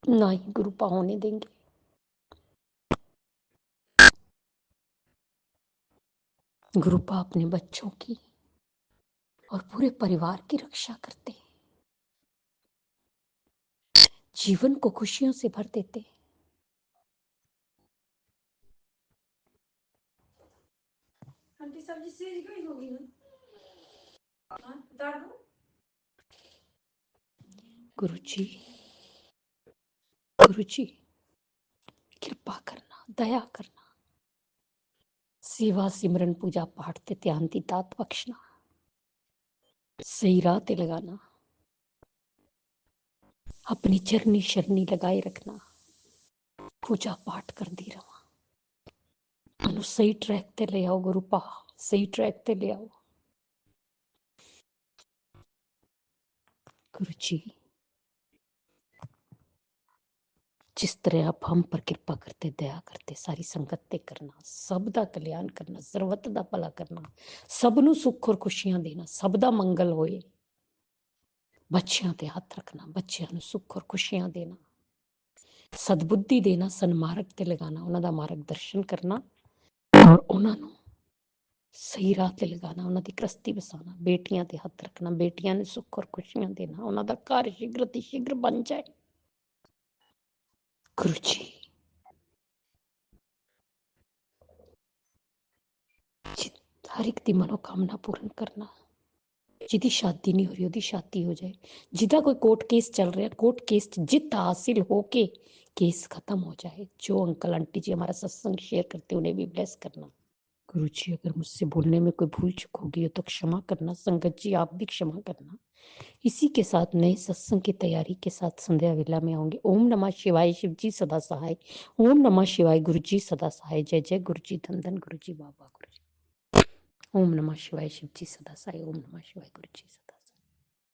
ना ही गुरुपा होने देंगे। गुरुपा अपने बच्चों की और पूरे परिवार की रक्षा करते हैं, जीवन को खुशियों से भर देते हैं। आंटी सब्जी सीज गई होगी ना? हाँ, उतार दो। गुरुजी, गुरुजी कृपा करना, दया करना, सेवा सिमरन पूजा पाठ ते ध्यान दी दात बख्शना, सही राह ते लगाना, अपनी चरनी शरनी लगाए रखना, पूजा पाठ कर दी रहा, मनु सही ट्रैक ते ले आओ गुरुपा, सही ट्रैक ते ले आओ। गुरुजी जिस तरह आप हम पर कृपा करते, दया करते, सारी संगत ते करना, सब दा कल्याण करना, सर्वत दा भला करना, सब नू सुख और खुशियां देना, सब दा मंगल होए। बच्चियां ते हथ रखना, बच्चियां नू सुख और खुशियां देना, सदबुद्धि देना, सन्मार्ग ते लगाना, उन्हां दा मार्गदर्शन करना और उन्हां नू सही राह ते लगाना, उन्हां दी कृस्ती बसाना, बेटियां ते हथ रखना, बेटियां नू सुख और खुशियां देना, उन्हां दा घर शीघ्र ते शीघ्र बन जाए। गुरु जी हर एक दी मनोकामना पूर्ण करना, जिदी शादी नहीं हो रही ओदी शादी हो जाए, जिदा कोई कोर्ट केस चल रहा है कोर्ट केस जित हासिल होके केस खत्म हो जाए। जो अंकल आंटी जी हमारा सत्संग शेयर करते उन्हें भी ब्लेस करना। गुरु जी अगर मुझसे बोलने में कोई भूल चूक होगी तो क्षमा करना, संगत जी आप भी क्षमा करना। इसी के साथ नए सत्संग की तैयारी के साथ संध्या वेला में आऊंगी। ओम नमः शिवाय, शिव जी सदा सहाय। ओम नमः शिवाय, गुरु जी सदा सहाय। जय जय गुरु जी, धन धन गुरु जी, बाबा गुरु जी। ओम नमः शिवाय, शिव जी सदा सहाय। ओम नमः शिवाय, गुरु जी सदा